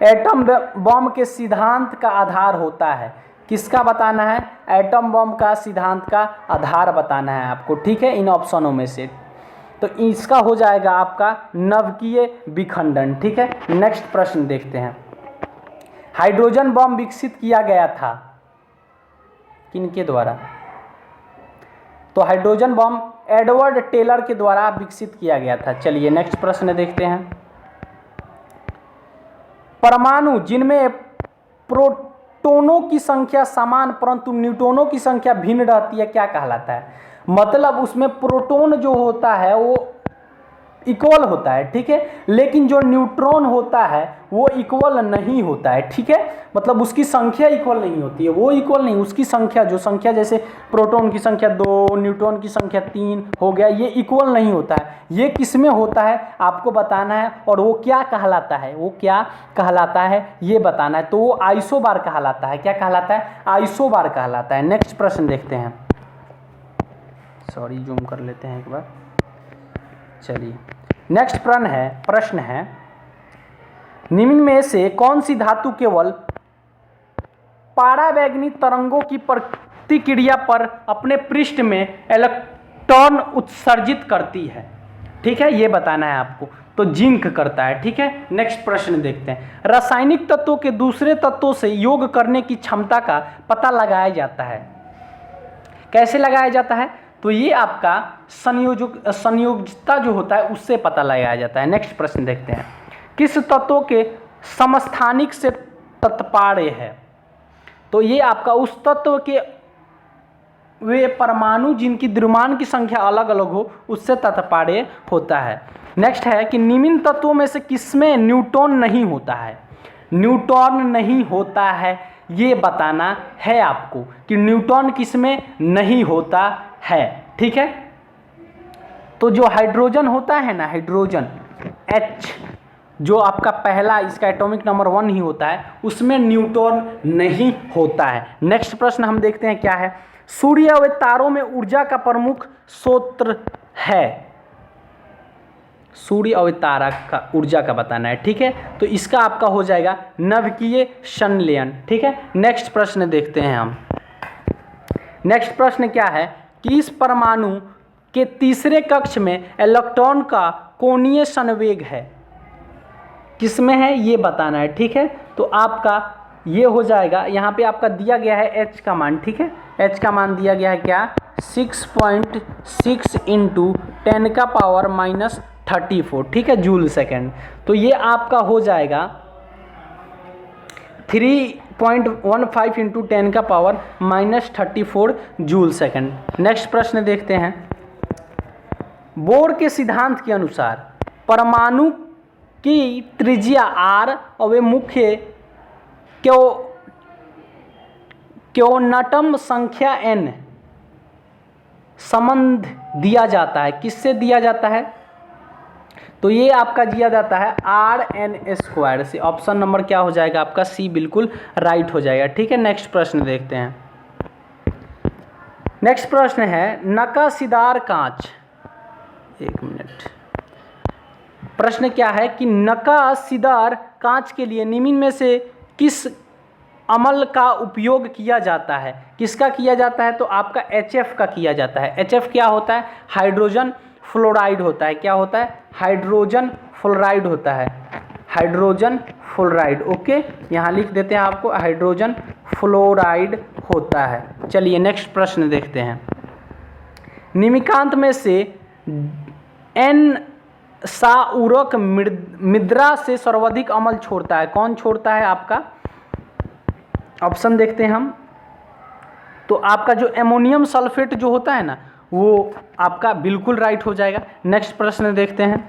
एटम बम के सिद्धांत का आधार होता है, किसका बताना है, एटम बम का सिद्धांत का आधार बताना है आपको, ठीक है, इन ऑप्शनों में से। तो इसका हो जाएगा आपका नवकीय विखंडन, ठीक है। नेक्स्ट प्रश्न देखते हैं, हाइड्रोजन बम विकसित किया गया था किनके द्वारा, तो हाइड्रोजन बम एडवर्ड टेलर के द्वारा विकसित किया गया था। चलिए नेक्स्ट प्रश्न देखते हैं, परमाणु जिनमें प्रोटॉनों की संख्या समान परंतु न्यूट्रॉनों की संख्या भिन्न रहती है क्या कहलाता है, मतलब उसमें प्रोटॉन जो होता है वो इक्वल होता है, ठीक है, लेकिन जो न्यूट्रॉन होता है वो इक्वल नहीं होता है, ठीक है। मतलब उसकी संख्या इक्वल नहीं होती है, वो इक्वल नहीं, उसकी संख्या जो संख्या जैसे प्रोटॉन की संख्या 2 न्यूट्रॉन की संख्या 3 हो गया, ये इक्वल नहीं होता है। ये किस में होता है आपको बताना है, और वो क्या कहलाता है, वो क्या कहलाता है ये बताना है। तो वो आइसोबार कहलाता है, क्या कहलाता है, आइसोबार कहलाता है। नेक्स्ट प्रश्न देखते हैं, सॉरी जूम कर लेते हैं एक बार। चलिए नेक्स्ट प्रश्न है निम्न में से कौन सी धातु केवल परावैगनी तरंगों की प्रतिक्रिया पर अपने पृष्ठ में इलेक्ट्रॉन उत्सर्जित करती है, ठीक है, ये बताना है आपको। तो जिंक करता है, ठीक है। नेक्स्ट प्रश्न देखते हैं, रासायनिक तत्वों के दूसरे तत्वों से योग करने की क्षमता का पता लगाया जाता है, कैसे लगाया जाता है, तो ये आपका संयोजकता जो होता है उससे पता लगाया जाता है। नेक्स्ट प्रश्न देखते हैं, किस तत्वों के समस्थानिक से तत्पार्य है, तो ये आपका उस तत्व के वे परमाणु जिनकी द्रव्यमान की संख्या अलग अलग हो उससे तत्पार्य होता है। नेक्स्ट है कि निम्न तत्वों में से किसमें न्यूट्रॉन नहीं होता है, न्यूट्रॉन नहीं होता है ये बताना है आपको कि न्यूट्रॉन किसमें नहीं होता है, ठीक है। तो जो हाइड्रोजन होता है ना, हाइड्रोजन H जो आपका पहला इसका एटॉमिक नंबर 1 ही होता है, उसमें न्यूट्रॉन नहीं होता है। नेक्स्ट प्रश्न हम देखते हैं क्या है, सूर्य व तारों में ऊर्जा का प्रमुख स्रोत है, सूर्य और तारा का ऊर्जा का बताना है, ठीक है। तो इसका आपका हो जाएगा नवकीय संलयन, ठीक है। नेक्स्ट प्रश्न देखते हैं हम, नेक्स्ट प्रश्न क्या है कि इस परमाणु के तीसरे कक्ष में इलेक्ट्रॉन का कोणीय संवेग है, किसमें है ये बताना है, ठीक है। तो आपका ये हो जाएगा, यहाँ पे आपका दिया गया है H का मान, ठीक है, H का मान दिया गया है क्या 6.6 इंटू 10 का पावर -34, ठीक है, जूल सेकेंड। तो ये आपका हो जाएगा 3.15 इंटू 10 का पावर -34 जूल सेकेंड। नेक्स्ट प्रश्न देखते हैं, बोर के सिद्धांत के अनुसार परमाणु की त्रिज्या r और वे मुख्य क्वांटम संख्या n संबंध दिया जाता है, किससे दिया जाता है, तो ये आपका दिया जाता है Rn² से। ऑप्शन नंबर क्या हो जाएगा आपका? सी बिल्कुल राइट हो जाएगा। ठीक है, नेक्स्ट प्रश्न देखते हैं। नेक्स्ट प्रश्न है नकाशीदार कांच। एक मिनट, प्रश्न क्या है कि नकाशीदार कांच के लिए निम्न में से किस अमल का उपयोग किया जाता है? किसका किया जाता है? तो आपका HF का किया जाता है। HF क्या होता है? हाइड्रोजन फ्लोराइड होता है। क्या होता है? हाइड्रोजन फ्लोराइड होता है। हाइड्रोजन फ्लोराइड, ओके, यहाँ लिख देते हैं आपको, हाइड्रोजन फ्लोराइड होता है। चलिए नेक्स्ट प्रश्न देखते हैं। निम्नलिखित में से एन सा उर्वरक मृदा से सर्वाधिक अम्ल छोड़ता है? कौन छोड़ता है आपका? ऑप्शन देखते हैं हम। तो आपका जो एमोनियम सल्फेट जो होता है ना, वो आपका बिल्कुल राइट हो जाएगा। नेक्स्ट प्रश्न देखते हैं।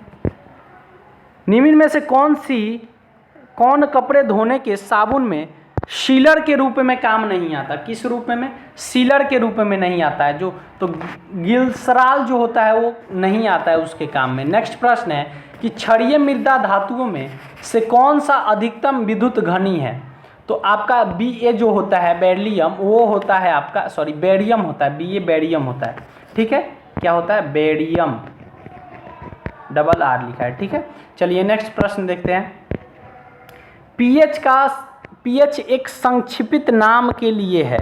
निम्न में से कौन कपड़े धोने के साबुन में सीलर के रूप में काम नहीं आता? किस रूप में? सीलर के रूप में नहीं आता है। जो तो ग्लिसरॉल जो होता है वो नहीं आता है उसके काम में। नेक्स्ट प्रश्न है कि क्षारीय मृदा धातुओं में से कौन सा अधिकतम विद्युत घनी है? तो आपका Ba जो होता है बेरिलियम, वो होता है आपका, सॉरी बेरियम होता है, Ba बेरियम होता है। ठीक है, क्या होता है? बेरियम, डबल R लिखा है। ठीक है, चलिए नेक्स्ट प्रश्न देखते हैं। pH एक संक्षिप्त नाम के लिए है।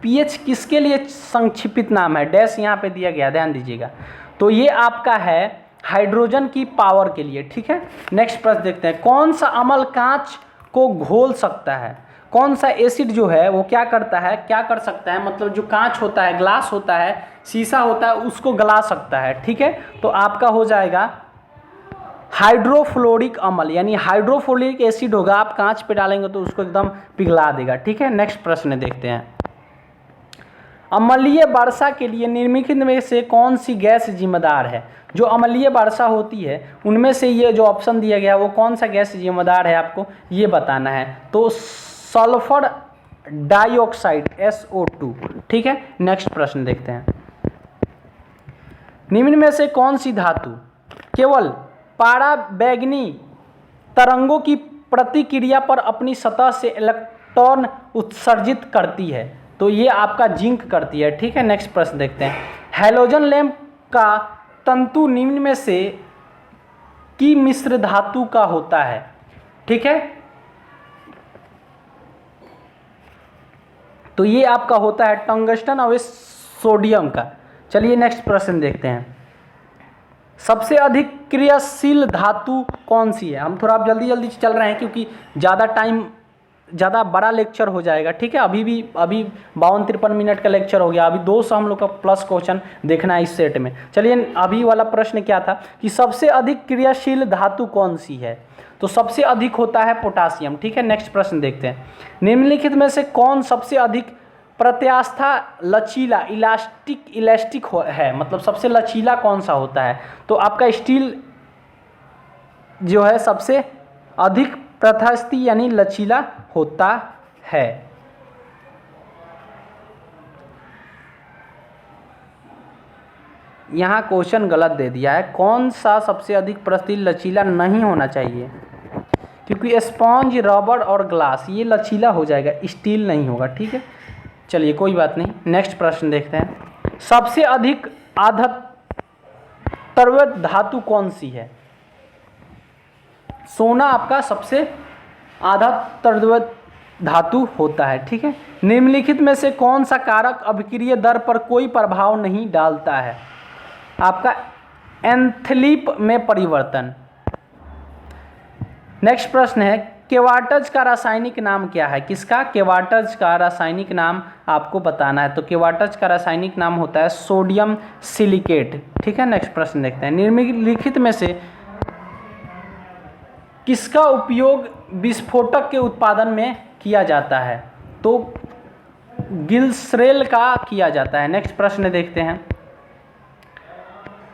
pH किसके लिए संक्षिप्त नाम है? डैश यहाँ पे दिया गया, ध्यान दीजिएगा। तो ये आपका है हाइड्रोजन की पावर के लिए। ठीक है, नेक्स्ट प्रश्न देखते हैं। कौन सा अम्ल कांच को घोल सकता है? कौन सा एसिड जो है वो क्या करता है, क्या कर सकता है? मतलब जो कांच होता है, ग्लास होता है, शीशा होता है, उसको गला सकता है। ठीक है, तो आपका हो जाएगा हाइड्रोफ्लोरिक अम्ल, यानी हाइड्रोफ्लोरिक एसिड होगा। आप कांच पे डालेंगे तो उसको एकदम पिघला देगा। ठीक है, नेक्स्ट प्रश्न देखते हैं। अम्लीय वर्षा के लिए निम्नलिखित में से कौन सी गैस जिम्मेदार है? जो अम्लीय वर्षा होती है उनमें से ये जो ऑप्शन दिया गया वो कौन सा गैस जिम्मेदार है, आपको ये बताना है। तो सल्फर डाइऑक्साइड SO2। ठीक है, नेक्स्ट प्रश्न देखते हैं। निम्न में से कौन सी धातु केवल पराबैंगनी तरंगों की प्रतिक्रिया पर अपनी सतह से इलेक्ट्रॉन उत्सर्जित करती है? तो ये आपका जिंक करती है। ठीक है, नेक्स्ट प्रश्न देखते हैं। हैलोजन लैंप का तंतु निम्न में से की मिश्र धातु का होता है? ठीक है, तो ये आपका होता है टंगस्टन और सोडियम का। चलिए नेक्स्ट प्रश्न देखते हैं। सबसे अधिक क्रियाशील धातु कौन सी है? हम थोड़ा जल्दी जल्दी चल रहे हैं क्योंकि ज़्यादा बड़ा लेक्चर हो जाएगा। ठीक है, अभी 52-53 मिनट का लेक्चर हो गया। अभी 200 हम लोग का प्लस क्वेश्चन देखना है इस सेट में। चलिए, अभी वाला प्रश्न क्या था कि सबसे अधिक क्रियाशील धातु कौन सी है? तो सबसे अधिक होता है पोटासियम। ठीक है, नेक्स्ट प्रश्न देखते हैं। निम्नलिखित में से कौन सबसे अधिक प्रत्यास्था लचीला इलास्टिक है? मतलब सबसे लचीला कौन सा होता है? तो आपका स्टील जो है सबसे अधिक प्रत्यास्थी यानी लचीला होता है। यहाँ क्वेश्चन गलत दे दिया है। कौन सा सबसे अधिक प्रत्यास्थी लचीला नहीं होना चाहिए? क्योंकि स्पॉन्ज, रबर और ग्लास ये लचीला हो जाएगा, स्टील नहीं होगा। ठीक है, चलिए कोई बात नहीं। नेक्स्ट प्रश्न देखते हैं। सबसे अधिक आधार धातु कौन सी है? सोना आपका सबसे आधार धातु होता है। ठीक है, निम्नलिखित में से कौन सा कारक अभिक्रिय दर पर कोई प्रभाव नहीं डालता है? आपका एंथैल्पी में परिवर्तन। नेक्स्ट प्रश्न है केवार्ट्ज का रासायनिक नाम क्या है? किसका? केवार्ट्ज का रासायनिक नाम आपको बताना है। तो केवार्ट्ज का रासायनिक नाम होता है सोडियम सिलिकेट। ठीक है, नेक्स्ट प्रश्न देखते हैं। निम्नलिखित में से किसका उपयोग विस्फोटक के उत्पादन में किया जाता है? तो ग्लिसरॉल का किया जाता है। नेक्स्ट प्रश्न देखते हैं।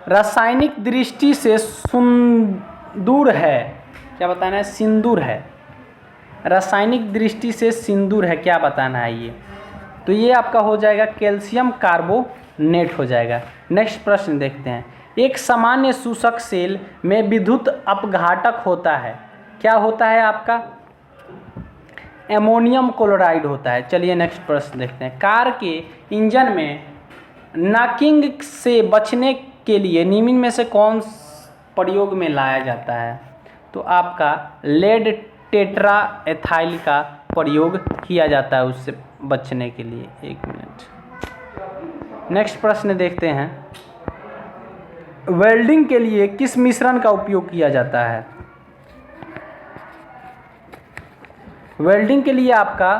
रासायनिक दृष्टि से सिंदूर है, क्या बताना है? सिंदूर है। रासायनिक दृष्टि से सिंदूर है, क्या बताना है ये? तो ये आपका हो जाएगा कैल्शियम कार्बोनेट हो जाएगा। नेक्स्ट प्रश्न देखते हैं। एक सामान्य शोषक सेल में विद्युत अपघातक होता है। क्या होता है आपका? एमोनियम क्लोराइड होता है। चलिए नेक्स्ट प्रश्न देखते हैं। कार के इंजन में नॉकिंग से बचने के लिए निम्न में से कौन प्रयोग में लाया जाता है? तो आपका लेड टेट्रा एथाइल का प्रयोग किया जाता है उससे बचने के लिए। एक मिनट, नेक्स्ट प्रश्न देखते हैं। वेल्डिंग के लिए किस मिश्रण का उपयोग किया जाता है? वेल्डिंग के लिए आपका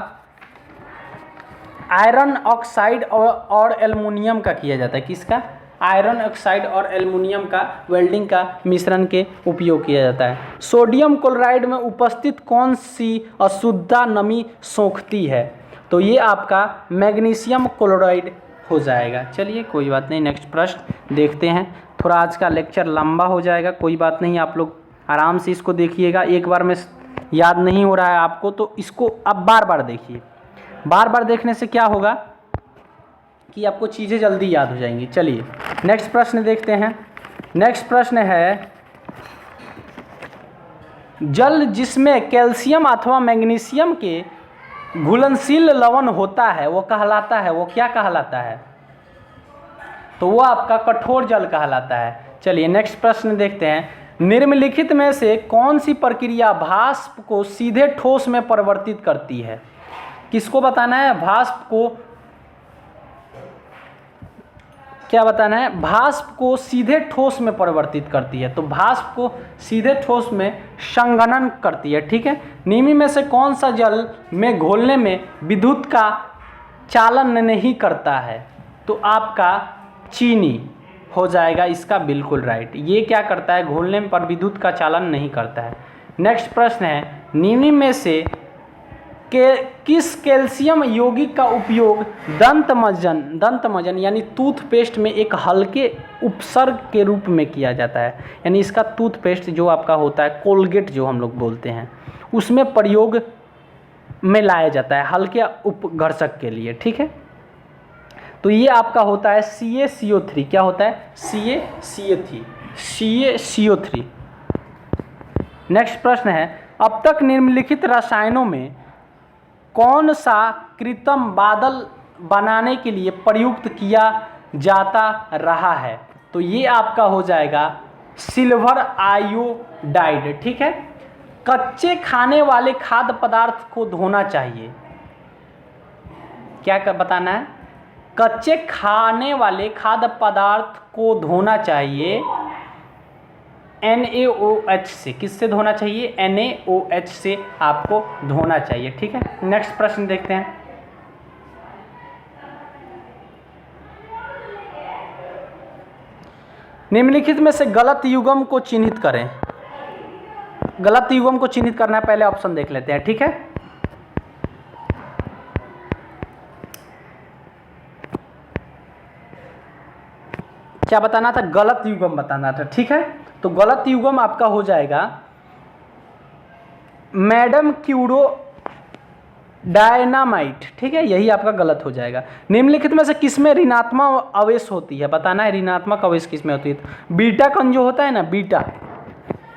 आयरन ऑक्साइड और एल्युमिनियम का किया जाता है। किसका? आयरन ऑक्साइड और एल्युमिनियम का वेल्डिंग का मिश्रण के उपयोग किया जाता है। सोडियम क्लोराइड में उपस्थित कौन सी अशुद्धता नमी सोखती है? तो ये आपका मैग्नीशियम क्लोराइड हो जाएगा। चलिए कोई बात नहीं, नेक्स्ट प्रश्न देखते हैं। थोड़ा आज का लेक्चर लंबा हो जाएगा, कोई बात नहीं, आप लोग आराम से इसको देखिएगा। एक बार में याद नहीं हो रहा है आपको तो इसको अब बार बार देखिए। बार बार देखने से क्या होगा कि आपको चीज़ें जल्दी याद हो जाएंगी। चलिए नेक्स्ट प्रश्न देखते हैं। नेक्स्ट प्रश्न है, जल जिसमें कैल्शियम अथवा मैग्नीशियम के घुलनशील लवण होता है वो कहलाता है, वो क्या कहलाता है? तो वो आपका कठोर जल कहलाता है। चलिए नेक्स्ट प्रश्न देखते हैं। निम्नलिखित में से कौन सी प्रक्रिया भाप को सीधे ठोस में परिवर्तित करती है? किसको बताना है? भाप को क्या बताना है? भाप को सीधे ठोस में परिवर्तित करती है। तो भाप को सीधे ठोस में संघनन करती है। ठीक है। निम्न में से कौन सा जल में घोलने में विद्युत का चालन नहीं करता है? तो आपका चीनी हो जाएगा इसका बिल्कुल राइट। ये क्या करता है? घोलने पर विद्युत का चालन नहीं करता है। नेक्स्ट प्रश्न है, निम्न में से किस कैल्शियम यौगिक का उपयोग दंतमंजन यानी टूथपेस्ट में एक हल्के उपसर्ग के रूप में किया जाता है? यानी इसका टूथपेस्ट जो आपका होता है, कोलगेट जो हम लोग बोलते हैं, उसमें प्रयोग में लाया जाता है हल्के उपघर्षक के लिए। ठीक है। तो ये आपका होता है CaCO3। क्या होता है? CaCO3। नेक्स्ट प्रश्न है, अब तक निम्नलिखित रसायनों में कौन सा कृत्रिम बादल बनाने के लिए प्रयुक्त किया जाता रहा है? तो ये आपका हो जाएगा सिल्वर आयोडाइड। ठीक है। कच्चे खाने वाले खाद्य पदार्थ को धोना चाहिए। क्या बताना है? कच्चे खाने वाले खाद्य पदार्थ को धोना चाहिए NaOH से। किससे धोना चाहिए? NaOH से आपको धोना चाहिए। ठीक है। नेक्स्ट प्रश्न देखते हैं। निम्नलिखित में से गलत युग्म को चिन्हित करें। गलत युग्म को चिन्हित करना है, पहले ऑप्शन देख लेते हैं। ठीक है। क्या बताना था? गलत युग्म बताना था। ठीक है। तो गलत युग्म आपका हो जाएगा मैडम क्यूरो डायनामाइट। ठीक है। यही आपका गलत हो जाएगा। निम्नलिखित में से किसमें ऋणात्मक आवेश होती है? बताना है ऋणात्मक आवेश किसमें होती है। बीटा कण जो होता है ना,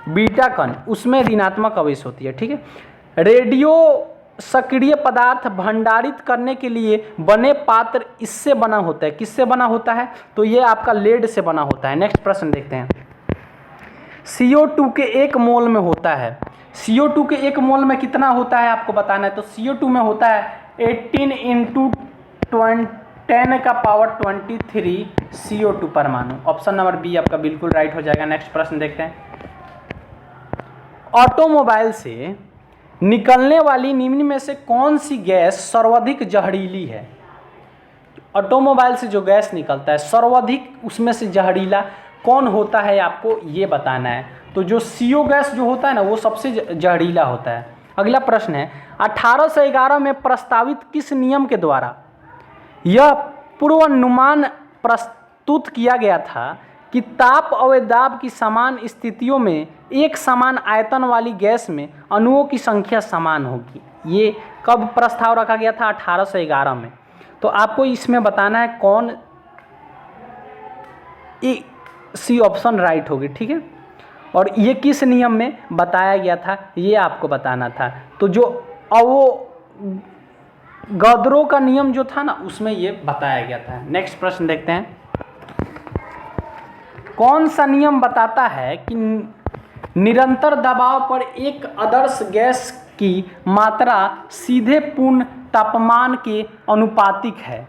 बीटा कण, उसमें ऋणात्मक आवेश होती है। ठीक है। रेडियो सक्रिय पदार्थ भंडारित करने के लिए बने पात्र इससे बना होता है। किससे बना होता है? तो ये आपका लेड से बना होता है। नेक्स्ट प्रश्न देखते हैं। CO2 के 1 मोल में होता है। CO2 के 1 मोल में कितना होता है आपको बताना है। तो CO2 में होता है 18 × 10⁻23 CO2 परमाणु। ऑप्शन नंबर बी आपका बिल्कुल राइट हो जाएगा। नेक्स्ट प्रश्न देखते हैं। ऑटोमोबाइल से निकलने वाली निम्न में से कौन सी गैस सर्वाधिक जहरीली है? ऑटोमोबाइल से जो गैस निकलता है सर्वाधिक उसमें से जहरीला कौन होता है आपको ये बताना है। तो जो CO गैस जो होता है ना वो सबसे जहरीला होता है। अगला प्रश्न है, 1811 में प्रस्तावित किस नियम के द्वारा यह पूर्वानुमान प्रस्तुत किया गया था कि ताप और दाब की समान स्थितियों में एक समान आयतन वाली गैस में अणुओं की संख्या समान होगी? ये कब प्रस्ताव रखा गया था? 1811 में। तो आपको इसमें बताना है कौन सी ऑप्शन राइट होगी, ठीक है। और ये किस नियम में बताया गया था ये आपको बताना था। तो जो अवोगाद्रो का नियम जो था ना उसमें ये बताया गया था। नेक्स्ट प्रश्न देखते हैं, कौन सा नियम बताता है कि निरंतर दबाव पर एक आदर्श गैस की मात्रा सीधे पूर्ण तापमान के अनुपातिक है?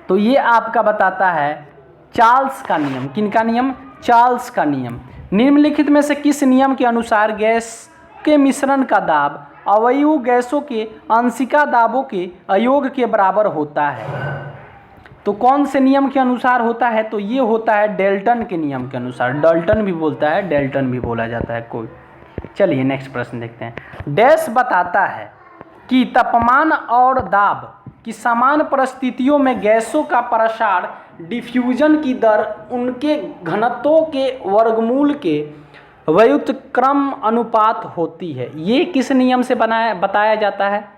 तो ये आपका बताता है चार्ल्स का नियम। किनका नियम? चार्ल्स का नियम। निम्नलिखित में से किस नियम के अनुसार गैस के मिश्रण का दाब अवयवी गैसों के अंशिका दाबों के अयोग के बराबर होता है? तो कौन से नियम के अनुसार होता है? तो ये होता है डाल्टन के नियम के अनुसार। डाल्टन भी बोलता है, डाल्टन भी बोला जाता है कोई। चलिए नेक्स्ट प्रश्न देखते हैं। डैश बताता है कि तापमान और दाब की समान परिस्थितियों में गैसों का प्रसार डिफ्यूजन की दर उनके घनत्वों के वर्गमूल के व्युत्क्रम अनुपात होती है। ये किस नियम से बताया जाता है?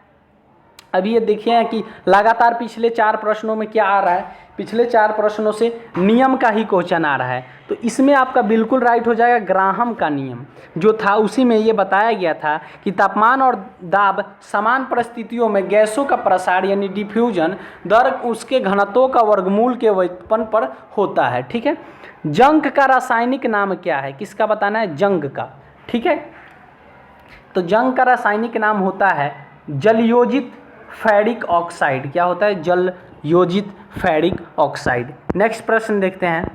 अभी ये देखिए कि लगातार पिछले 4 प्रश्नों में क्या आ रहा है, पिछले 4 प्रश्नों से नियम का ही क्वेश्चन आ रहा है। तो इसमें आपका बिल्कुल राइट हो जाएगा ग्राहम का नियम जो था, उसी में ये बताया गया था कि तापमान और दाब समान परिस्थितियों में गैसों का प्रसार यानी डिफ्यूजन दर उसके घनत्वों का वर्गमूल के व्युत्पन्न पर होता है, ठीक है। जंग का रासायनिक नाम क्या है? किसका बताना है? जंग का, ठीक है। तो जंग का रासायनिक नाम होता है जलयोजित फेरिक ऑक्साइड। क्या होता है? जल योजित फेरिक ऑक्साइड। नेक्स्ट प्रश्न देखते हैं,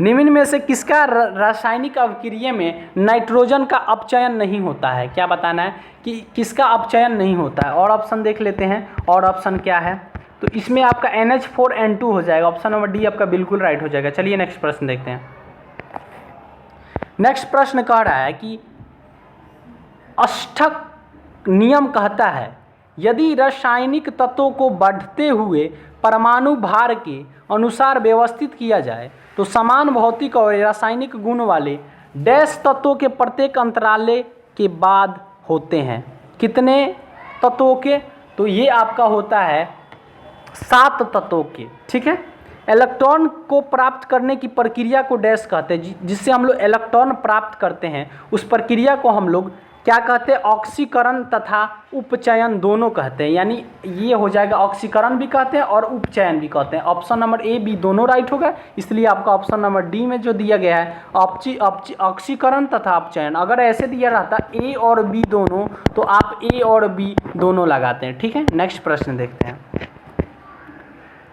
निम्न में से किसका रासायनिक अभिक्रिया में नाइट्रोजन का अपचयन नहीं होता है? क्या बताना है कि किसका अपचयन नहीं होता है? और ऑप्शन देख लेते हैं, और ऑप्शन क्या है? तो इसमें आपका NH4N2 हो जाएगा। ऑप्शन नंबर डी आपका बिल्कुल राइट हो जाएगा। चलिए नेक्स्ट प्रश्न देखते हैं। नेक्स्ट प्रश्न कह रहा है कि अष्टक नियम कहता है यदि रासायनिक तत्वों को बढ़ते हुए परमाणु भार के अनुसार व्यवस्थित किया जाए तो समान भौतिक और रासायनिक गुण वाले डैश तत्वों के प्रत्येक अंतराले के बाद होते हैं। कितने तत्वों के? तो ये आपका होता है 7 तत्वों के, ठीक है। इलेक्ट्रॉन को प्राप्त करने की प्रक्रिया को डैश कहते हैं, जिससे हम लोग इलेक्ट्रॉन प्राप्त करते हैं उस प्रक्रिया को हम लोग क्या कहते हैं? ऑक्सीकरण तथा उपचयन दोनों कहते हैं। यानी ये हो जाएगा ऑक्सीकरण भी कहते हैं और उपचयन भी कहते हैं। ऑप्शन नंबर ए बी दोनों राइट होगा, इसलिए आपका ऑप्शन नंबर डी में जो दिया गया है ऑक्सीकरण तथा उपचयन, अगर ऐसे दिया रहता ए और बी दोनों तो आप ए और बी दोनों लगाते हैं, ठीक है। नेक्स्ट प्रश्न देखते हैं,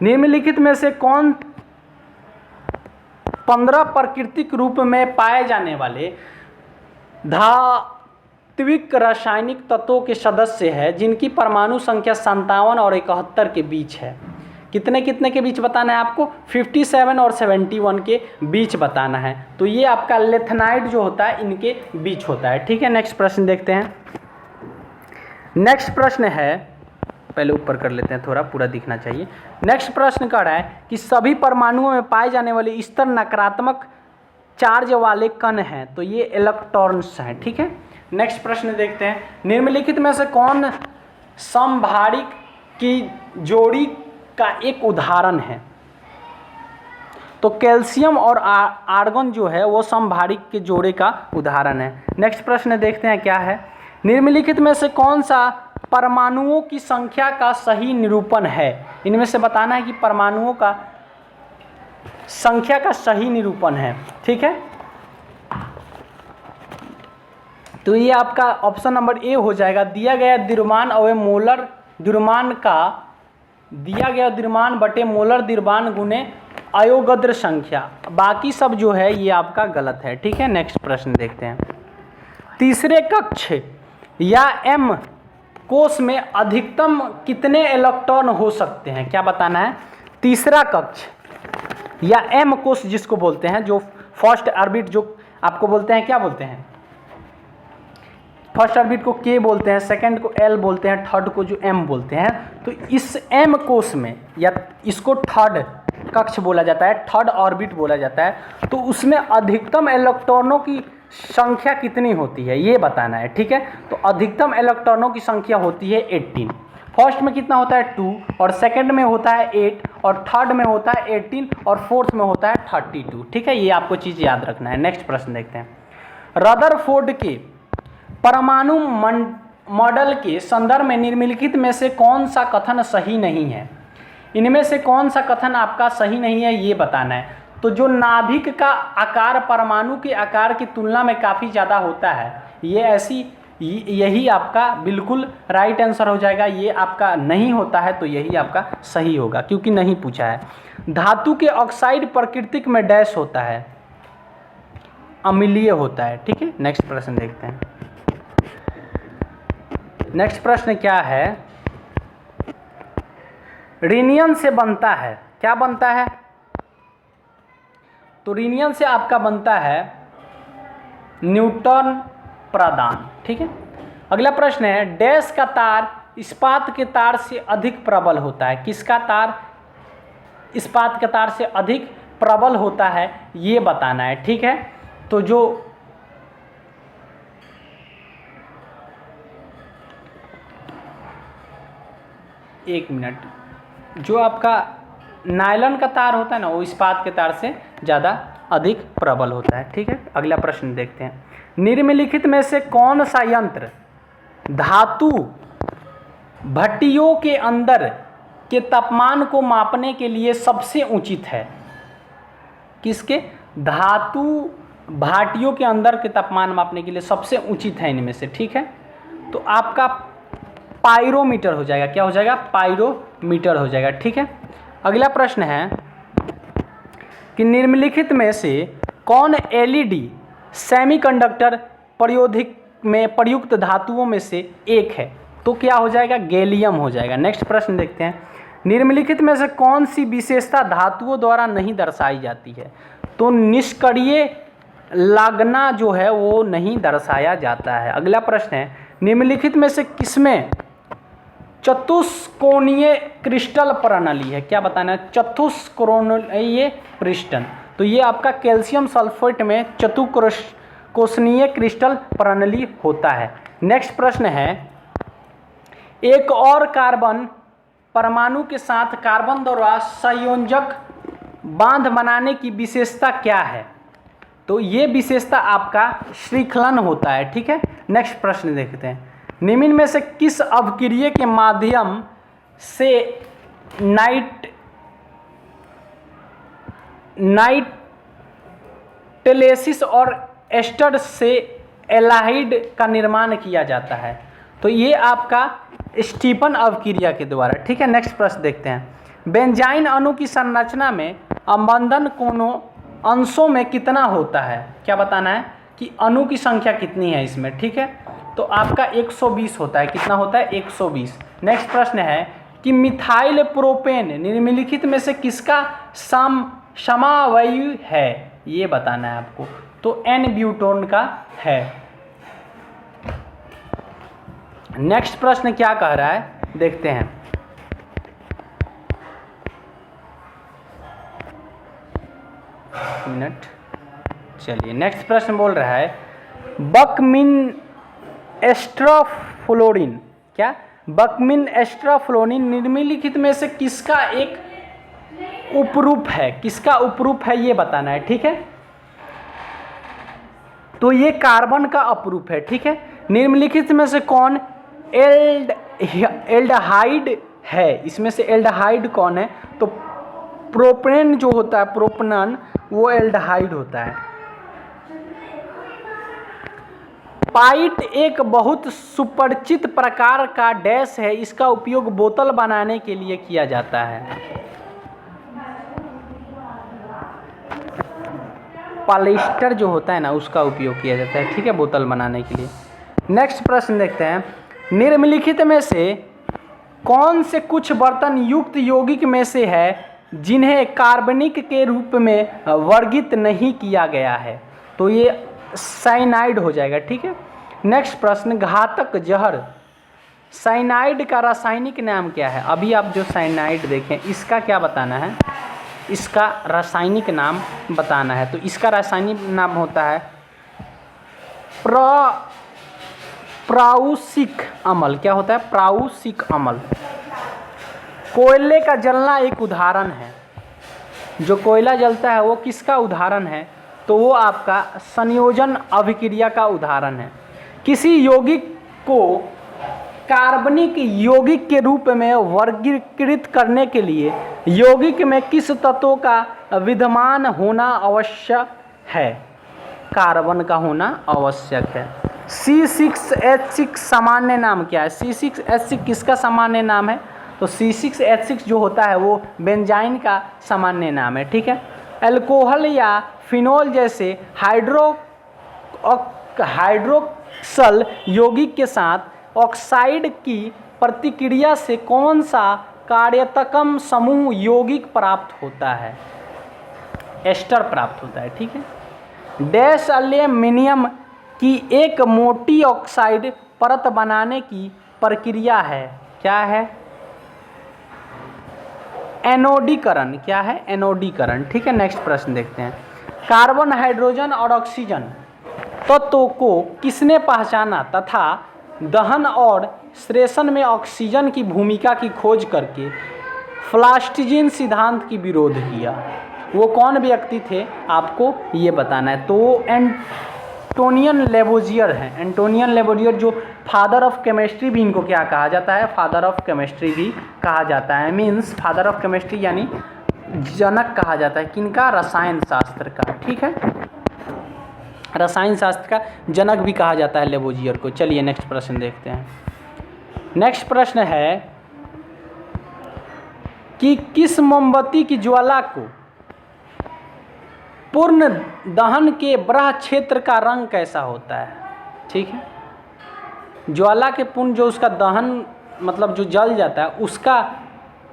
निम्नलिखित में से कौन 15 प्राकृतिक रूप में पाए जाने वाले धात्विक रासायनिक तत्वों के सदस्य है जिनकी परमाणु संख्या 57 और 71 के बीच है? कितने कितने के बीच बताना है आपको? 57 और 71 के बीच बताना है। तो ये आपका लेथनाइड जो होता है इनके बीच होता है, ठीक है। नेक्स्ट प्रश्न देखते हैं। नेक्स्ट प्रश्न है, पहले ऊपर कर लेते हैं, थोड़ा पूरा दिखना चाहिए। नेक्स्ट प्रश्न कह रहा है कि सभी परमाणुओं में पाए जाने वाले स्तर नकारात्मक चार्ज वाले कण हैं, तो ये इलेक्ट्रॉन्स हैं, ठीक है। नेक्स्ट प्रश्न देखते हैं, निम्नलिखित में से कौन समभारिक की जोड़ी का एक उदाहरण है? तो कैल्शियम और आर्गन जो है वो समभारिक के जोड़े का उदाहरण है। नेक्स्ट प्रश्न देखते हैं क्या है, निम्नलिखित में से कौन सा परमाणुओं की संख्या का सही निरूपण है? इनमें से बताना है कि परमाणुओं का संख्या का सही निरूपण है, ठीक है। तो ये आपका ऑप्शन नंबर ए हो जाएगा। दिया गया द्रव्यमान और मोलर द्रव्यमान का दिया गया द्रव्यमान बटे मोलर द्रव्यमान गुने अयोगद्र संख्या, बाकी सब जो है ये आपका गलत है, ठीक है। नेक्स्ट प्रश्न देखते हैं, तीसरे कक्ष या एम कोष में अधिकतम कितने इलेक्ट्रॉन हो सकते हैं? क्या बताना है? तीसरा कक्ष या एम कोष जिसको बोलते हैं, जो फर्स्ट ऑर्बिट जो आपको बोलते हैं, क्या बोलते हैं? फर्स्ट ऑर्बिट को के बोलते हैं, सेकंड को एल बोलते हैं, थर्ड को जो एम बोलते हैं। तो इस एम कोष में या इसको थर्ड कक्ष बोला जाता है, थर्ड ऑर्बिट बोला जाता है। तो उसमें अधिकतम इलेक्ट्रॉनों की संख्या कितनी होती है ये बताना है, ठीक है। तो अधिकतम इलेक्ट्रॉनों की संख्या होती है 18। फर्स्ट में कितना होता है 2, और सेकंड में होता है 8, और थर्ड में होता है 18, और फोर्थ में होता है 32। ठीक है, ये आपको चीज़ याद रखना है। नेक्स्ट प्रश्न देखते हैं। रदरफोर्ड के परमाणु मॉडल के संदर्भ में निम्नलिखित में से कौन सा कथन सही नहीं है? इनमें से कौन सा कथन आपका सही नहीं है ये बताना है। तो जो नाभिक का आकार परमाणु के आकार की तुलना में काफ़ी ज़्यादा होता है, यही आपका बिल्कुल राइट आंसर हो जाएगा। ये आपका नहीं होता है तो यही आपका सही होगा, क्योंकि नहीं पूछा है। धातु के ऑक्साइड प्राकृतिक में डैश होता है, अम्लीय होता है। ठीक है, नेक्स्ट प्रश्न देखते हैं। नेक्स्ट प्रश्न क्या है? ऋणियन से बनता है, क्या बनता है? तो ऋणियन से आपका बनता है न्यूटन प्रदान। ठीक है, अगला प्रश्न है, डैश का तार इस्पात के तार से अधिक प्रबल होता है। किसका तार इस्पात के तार से अधिक प्रबल होता है ये बताना है। ठीक है, तो जो एक मिनट, जो आपका नायलॉन का तार होता है ना, वो इस्पात के तार से ज़्यादा अधिक प्रबल होता है। ठीक है, अगला प्रश्न देखते हैं। निम्नलिखित में से कौन सा यंत्र धातु भट्टियों के अंदर के तापमान को मापने के लिए सबसे उचित है? किसके? धातु भाटियों के अंदर के तापमान मापने के लिए सबसे उचित है इनमें से। ठीक है, तो आपका पायरोमीटर हो जाएगा। क्या हो जाएगा? पायरोमीटर हो जाएगा। ठीक है, अगला प्रश्न है कि निम्नलिखित में से कौन एलईडी सेमीकंडक्टर प्रयोगिक में प्रयुक्त धातुओं में से एक है? तो क्या हो जाएगा? गैलियम हो जाएगा। नेक्स्ट प्रश्न देखते हैं। निम्नलिखित में से कौन सी विशेषता धातुओं द्वारा नहीं दर्शाई जाती है? तो निष्क्रिय लागना जो है वो नहीं दर्शाया जाता है। अगला प्रश्न है, निम्नलिखित में से किसमें चतुष्कोणीय क्रिस्टल प्रणाली है? क्या बताना है? चतुष्कोणीय क्रिस्टल, तो ये आपका कैल्शियम सल्फेट में चतुष्कोणीय क्रिस्टल प्रणाली होता है। नेक्स्ट प्रश्न है, एक और कार्बन परमाणु के साथ कार्बन द्वारा संयोजक बांध बनाने की विशेषता क्या है? तो ये विशेषता आपका श्रृंखलन होता है। ठीक है, नेक्स्ट प्रश्न देखते हैं। निम्न में से किस अभिक्रिया के माध्यम से नाइट्रेसिस और एस्टर से एल्डिहाइड का निर्माण किया जाता है? तो ये आपका स्टीफन अभिक्रिया के द्वारा। ठीक है, नेक्स्ट प्रश्न देखते हैं। बेंजाइन अणु की संरचना में अवबंधन कोणों अंशों में कितना होता है? क्या बताना है कि अणु की संख्या कितनी है इसमें? ठीक है, तो आपका 120 होता है। कितना होता है? 120। नेक्स्ट प्रश्न है कि मिथाइल प्रोपेन निम्नलिखित में से किसका समवायु है? ये बताना है आपको। तो एन ब्यूटोन का है। नेक्स्ट प्रश्न क्या कह रहा है देखते हैं। मिनट, चलिए नेक्स्ट प्रश्न बोल रहा है बकमिन एस्ट्राफ्लोरीन, क्या? बकमिन एस्ट्राफ्लोरीन निम्नलिखित में से किसका एक उपरूप है? किसका उपरूप है ये बताना है। ठीक है, तो ये कार्बन का अपरूप है। ठीक है, निम्नलिखित में से कौन एल्डिहाइड है? इसमें से एल्डिहाइड कौन है? तो प्रोपेन जो होता है, प्रोपनन, वो एल्डिहाइड होता है। पाइट एक बहुत सुपरिचित प्रकार का डैश है, इसका उपयोग बोतल बनाने के लिए किया जाता है। पॉलिएस्टर जो होता है ना, उसका उपयोग किया जाता है। ठीक है, बोतल बनाने के लिए। नेक्स्ट प्रश्न देखते हैं। निम्नलिखित में से कौन से कुछ बर्तन युक्त यौगिक में से है जिन्हें कार्बनिक के रूप में वर्गीकृत नहीं किया गया है? तो ये साइनाइड हो जाएगा। ठीक है, नेक्स्ट प्रश्न, घातक जहर साइनाइड का रासायनिक नाम क्या है? अभी आप जो साइनाइड देखें, इसका क्या बताना है? इसका रासायनिक नाम बताना है। तो इसका रासायनिक नाम होता है प्राउसिक अम्ल। क्या होता है? प्राउसिक अम्ल। कोयले का जलना एक उदाहरण है। जो कोयला जलता है वो किसका उदाहरण है? तो वो आपका संयोजन अभिक्रिया का उदाहरण है। किसी यौगिक को कार्बनिक यौगिक के रूप में वर्गीकृत करने के लिए यौगिक में किस तत्वों का विद्यमान होना आवश्यक है? कार्बन का होना आवश्यक है। C6H6 सामान्य नाम क्या है? C6H6 किसका सामान्य नाम है? तो C6H6 जो होता है वो बेंजाइन का सामान्य नाम है, ठीक है। अल्कोहल या फिनोल जैसे हाइड्रोक्सल यौगिक के साथ ऑक्साइड की प्रतिक्रिया से कौन सा कार्यतकम समूह यौगिक प्राप्त होता है? एस्टर प्राप्त होता है, ठीक है। डैश एल्यूमिनियम की एक मोटी ऑक्साइड परत बनाने की प्रक्रिया है, क्या है? एनोडीकरण। क्या है? एनोडीकरण, ठीक है। नेक्स्ट प्रश्न देखते हैं। कार्बन, हाइड्रोजन और ऑक्सीजन तत्वों को किसने पहचाना तथा दहन और श्लेषण में ऑक्सीजन की भूमिका की खोज करके फ्लास्टिजीन सिद्धांत की विरोध किया? वो कौन व्यक्ति थे आपको ये बताना है। तो एंटोनियन लेबोजियर हैं। एंटोनियन लेबोजियर जो फादर ऑफ केमिस्ट्री भी इनको क्या कहा जाता है? फादर ऑफ केमिस्ट्री भी कहा जाता है। मीन्स फादर ऑफ केमिस्ट्री यानी जनक कहा जाता है किनका? रसायन शास्त्र का, ठीक है। रसायन शास्त्र का जनक भी कहा जाता है लेबोजियर को। चलिए नेक्स्ट प्रश्न देखते हैं। नेक्स्ट प्रश्न है कि किस मोमबत्ती की ज्वाला को पूर्ण दहन के ब्रह्म क्षेत्र का रंग कैसा होता है? ठीक है। ज्वाला के पूर्ण जो उसका दहन मतलब जो जल जाता है उसका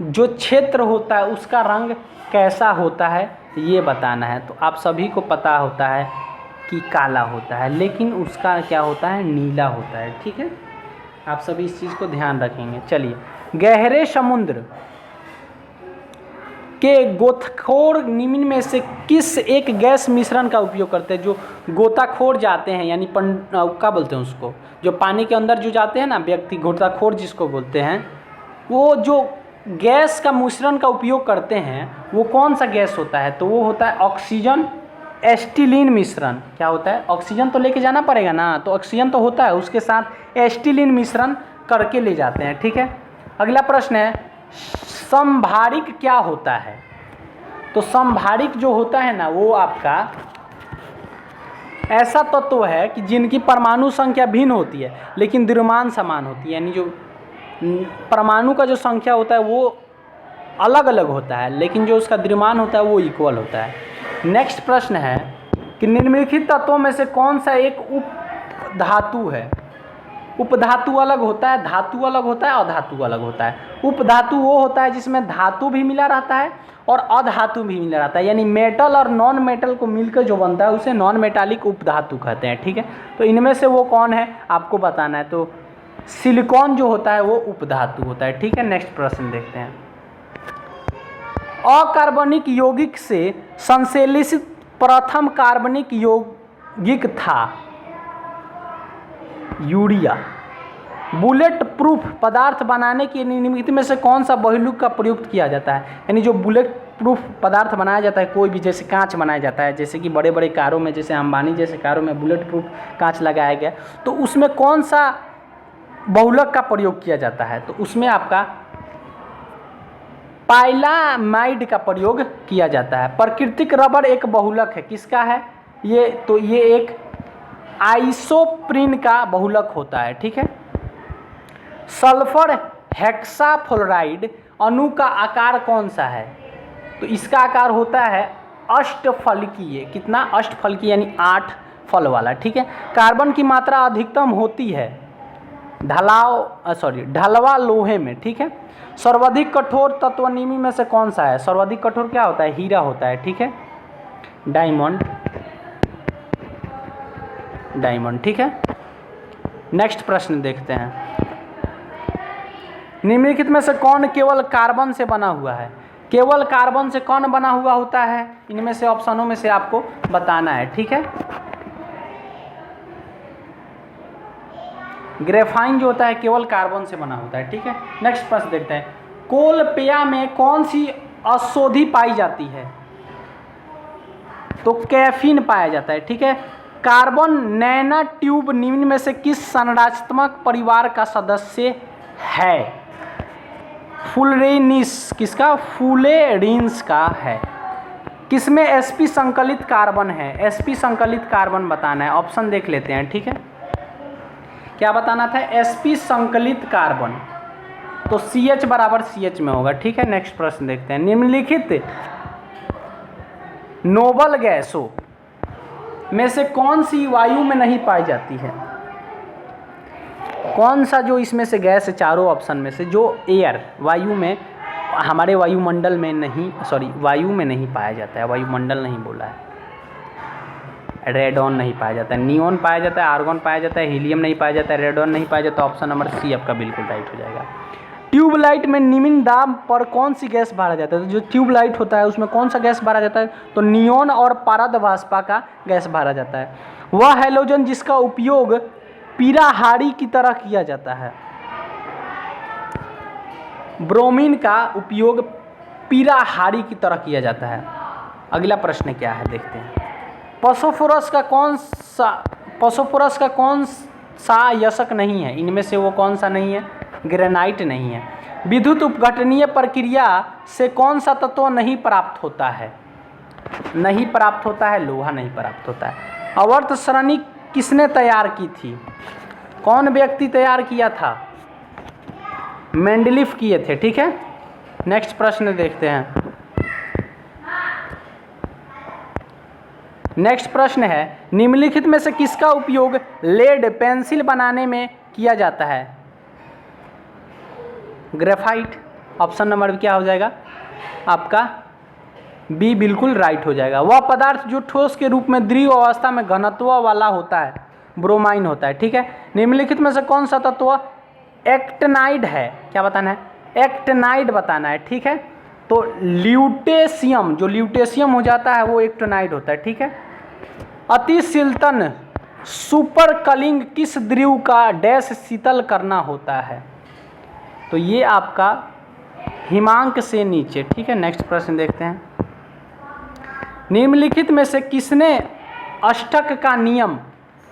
जो क्षेत्र होता है उसका रंग कैसा होता है ये बताना है। तो आप सभी को पता होता है कि काला होता है, लेकिन उसका क्या होता है? नीला होता है, ठीक है। आप सभी इस चीज़ को ध्यान रखेंगे। चलिए, गहरे समुद्र के गोताखोर निम्न में से किस एक गैस मिश्रण का उपयोग करते हैं? जो गोताखोर जाते हैं यानी क्या बोलते हैं उसको, जो पानी के अंदर जो जाते हैं ना व्यक्ति, गोताखोर जिसको बोलते हैं, वो जो गैस का मिश्रण का उपयोग करते हैं वो कौन सा गैस होता है? तो वो होता है ऑक्सीजन एसिटिलीन मिश्रण। क्या होता है? ऑक्सीजन तो लेके जाना पड़ेगा ना, तो ऑक्सीजन तो होता है, उसके साथ एसिटिलीन मिश्रण करके ले जाते हैं, ठीक है। अगला प्रश्न है, समभारिक क्या होता है? तो समभारिक जो होता है ना वो आपका ऐसा तत्व है कि जिनकी परमाणु संख्या भिन्न होती है लेकिन द्रव्यमान समान होती है। यानी जो परमाणु का जो संख्या होता है वो अलग अलग होता है लेकिन जो उसका द्रव्यमान होता है वो इक्वल होता है। नेक्स्ट प्रश्न है कि निम्नलिखित तत्वों में से कौन सा एक उप धातु है? उपधातु अलग होता है, धातु अलग होता है, अधातु अलग होता है। उपधातु वो होता है जिसमें धातु भी मिला रहता है और अधातु भी मिला रहता है, यानी मेटल और नॉन मेटल को मिलकर जो बनता है उसे नॉन मेटालिक उपधातु कहते हैं, ठीक है। तो इनमें से वो कौन है आपको बताना है। तो सिलिकॉन जो होता है वो उपधातु होता है, ठीक है। नेक्स्ट प्रश्न देखते हैं। अकार्बनिक यौगिक से संश्लेषित प्रथम कार्बनिक यौगिक था यूरिया। बुलेट प्रूफ पदार्थ बनाने के निमित्त में से कौन सा बहुलक का प्रयुक्त किया जाता है? यानी जो बुलेट प्रूफ पदार्थ बनाया जाता है, कोई भी जैसे कांच बनाया जाता है, जैसे कि बड़े बड़े कारों में, जैसे अंबानी जैसे कारों में बुलेट प्रूफ कांच लगाया गया, तो उसमें कौन सा बहुलक का प्रयोग किया जाता है? तो उसमें आपका पाइलामाइड का प्रयोग किया जाता है। प्राकृतिक रबर एक बहुलक है, किसका है ये? तो ये एक आइसोप्रीन का बहुलक होता है, ठीक है। सल्फर हेक्साफ्लोराइड अणु का आकार कौन सा है? तो इसका आकार होता है अष्टफलकीय। कितना? अष्टफलकीय यानी 8 फल वाला, ठीक है। कार्बन की मात्रा अधिकतम होती है ढलवा लोहे में, ठीक है। सर्वाधिक कठोर तत्व निम्न में से कौन सा है? सर्वाधिक कठोर क्या होता है? हीरा होता है, ठीक है। डायमंड, ठीक है। नेक्स्ट प्रश्न देखते हैं। निम्नलिखित में से कौन केवल कार्बन से बना हुआ है? केवल कार्बन से कौन बना हुआ होता है? इनमें से ऑप्शनों में से आपको बताना है, ठीक है। ग्रेफाइन जो होता है केवल कार्बन से बना होता है, ठीक है। नेक्स्ट प्रश्न देखते हैं। कोल पेय में कौन सी औषधि पाई जाती है? तो कैफीन पाया जाता है, ठीक है। कार्बन नैनोट्यूब निम्न में से किस संरचनात्मक परिवार का सदस्य है? फुलरेनिस, किसका? फुलेरिन्स का है। किसमें sp संकलित कार्बन है? sp संकलित कार्बन बताना है, ऑप्शन देख लेते हैं, ठीक है। क्या बताना था? sp संकलित कार्बन, तो CH बराबर CH में होगा, ठीक है। नेक्स्ट प्रश्न देखते हैं। निम्नलिखित नोबल गैसों में से कौन सी वायु में नहीं पाई जाती है? कौन सा जो इसमें से गैस है चारों ऑप्शन में से जो एयर वायु में, हमारे वायुमंडल में नहीं, सॉरी वायु में नहीं पाया जाता है, वायुमंडल नहीं बोला है। रेडॉन नहीं पाया जाता है, नियोन पाया जाता है, आर्गन पाया जाता है, हीलियम नहीं पाया जाता है, रेडॉन नहीं पाया जाता। ऑप्शन नंबर सी आपका बिल्कुल राइट हो जाएगा। ट्यूबलाइट में निम्न दाब पर कौन सी गैस भरा जाता है? तो जो ट्यूबलाइट होता है उसमें कौन सा गैस भरा जाता है? तो नियोन और पारद वाष्पा का गैस भरा जाता है। वह हैलोजन जिसका उपयोग पीराहारी की तरह किया जाता है। ब्रोमीन का उपयोग पीराहारी की तरह किया जाता है। अगला प्रश्न क्या है देखते हैं। फॉस्फोरस का कौन सा यशक नहीं है? इनमें से वो कौन सा नहीं है? ग्रेनाइट नहीं है। विद्युत उपघटनीय प्रक्रिया से कौन सा तत्व नहीं प्राप्त होता है? नहीं प्राप्त होता है, लोहा नहीं प्राप्त होता है। आवर्त सरणी किसने तैयार की थी? कौन व्यक्ति तैयार किया था? मेंडलीफ किए थे, ठीक है। नेक्स्ट प्रश्न देखते हैं। नेक्स्ट प्रश्न है, निम्नलिखित में से किसका उपयोग लेड पेंसिल बनाने में किया जाता है? ग्रेफाइट। ऑप्शन नंबर क्या हो जाएगा आपका? बी बिल्कुल राइट हो जाएगा। वह पदार्थ जो ठोस के रूप में द्रव अवस्था में घनत्व वाला होता है, ब्रोमाइन होता है, ठीक है। निम्नलिखित में से कौन सा तत्व एक्टिनाइड है? क्या बताना है? एक्टिनाइड बताना है, ठीक है। तो ल्यूटेशियम, जो ल्यूटेशियम हो जाता है वो एक्टिनाइड होता है, ठीक है। अतिशीतलन सुपर कलिंग किस द्रव का डैश शीतल करना होता है? तो ये आपका हिमांक से नीचे, ठीक है। नेक्स्ट प्रश्न देखते हैं। निम्नलिखित में से किसने अष्टक का नियम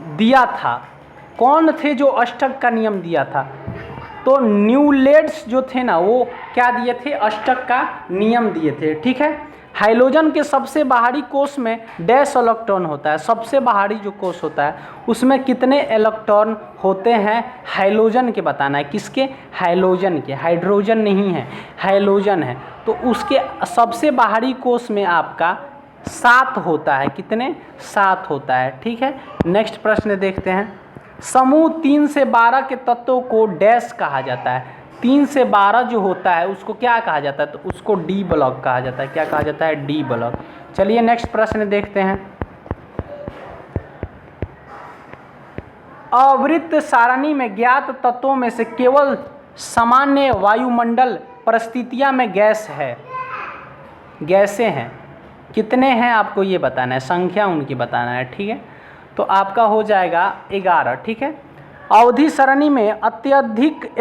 दिया था? कौन थे जो अष्टक का नियम दिया था? तो न्यूलैंड्स जो थे ना, वो क्या दिए थे? अष्टक का नियम दिए थे, ठीक है। हाइड्रोजन के सबसे बाहरी कोश में डैश इलेक्ट्रॉन होता है। सबसे बाहरी जो कोश होता है उसमें कितने इलेक्ट्रॉन होते हैं? हाइड्रोजन के बताना है। किसके? हाइड्रोजन के। हाइड्रोजन नहीं है, हाइड्रोजन है। तो उसके सबसे बाहरी कोश में आपका 7 होता है। कितने? 7 होता है, ठीक है। नेक्स्ट प्रश्न देखते हैं। समूह 3 से 12 के तत्वों को डैश कहा जाता है। 3 से 12 जो होता है उसको क्या कहा जाता है? तो उसको डी ब्लॉक कहा जाता है। क्या कहा जाता है? D block. चलिए नेक्स्ट प्रश्न देखते हैं। आवृत्त सारणी में ज्ञात तत्वों में से केवल सामान्य वायुमंडल परिस्थितियां में गैस है, गैसें हैं। कितने हैं आपको ये बताना है, संख्या उनकी बताना है, ठीक है। तो आपका हो जाएगा 11, ठीक है। अवधि सरणी में अत्यधिक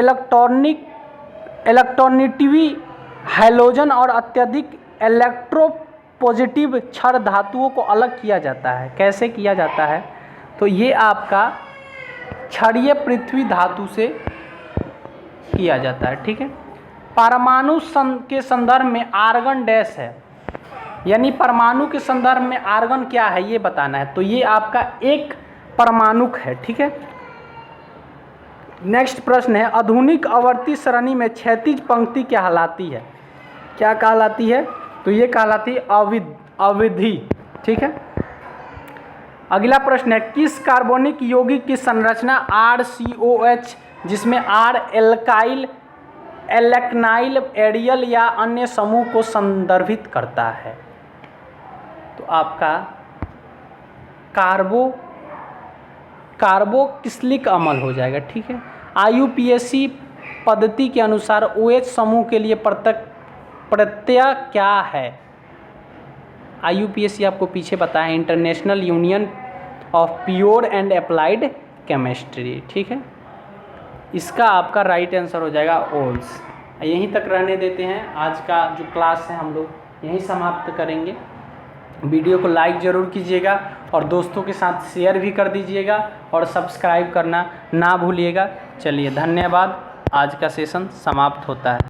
इलेक्ट्रॉनिटिवी हैलोजन और अत्यधिक इलेक्ट्रोपॉजिटिव क्षार धातुओं को अलग किया जाता है। कैसे किया जाता है? तो ये आपका क्षारीय पृथ्वी धातु से किया जाता है, ठीक है। परमाणु के संदर्भ में आर्गन डैश है, यानी परमाणु के संदर्भ में आर्गन क्या है ये बताना है। तो ये आपका एक परमाणुक है, ठीक है। नेक्स्ट प्रश्न है, आधुनिक आवर्ती सरणी में क्षैतिज पंक्ति क्या कहलाती है? क्या कहलाती है? तो ये कहलाती है अवधि, ठीक है। अगला प्रश्न है, किस कार्बनिक यौगिक की संरचना RCOH जिसमें R एल्काइल, एल्कनाइल, एरियल या अन्य समूह को संदर्भित करता है? तो आपका कार्बोक्सिलिक अम्ल हो जाएगा, ठीक है। IUPAC पद्धति के अनुसार OH समूह के लिए प्रत्यय क्या है? IUPAC आपको पीछे बताया, international union of pure and applied chemistry, ठीक है। इसका आपका राइट आंसर हो जाएगा ओल्स, यहीं तक रहने देते हैं। आज का जो क्लास है हम लोग यहीं समाप्त करेंगे। वीडियो को लाइक ज़रूर कीजिएगा और दोस्तों के साथ शेयर भी कर दीजिएगा और सब्सक्राइब करना ना भूलिएगा। चलिए धन्यवाद। आज का सेशन समाप्त होता है।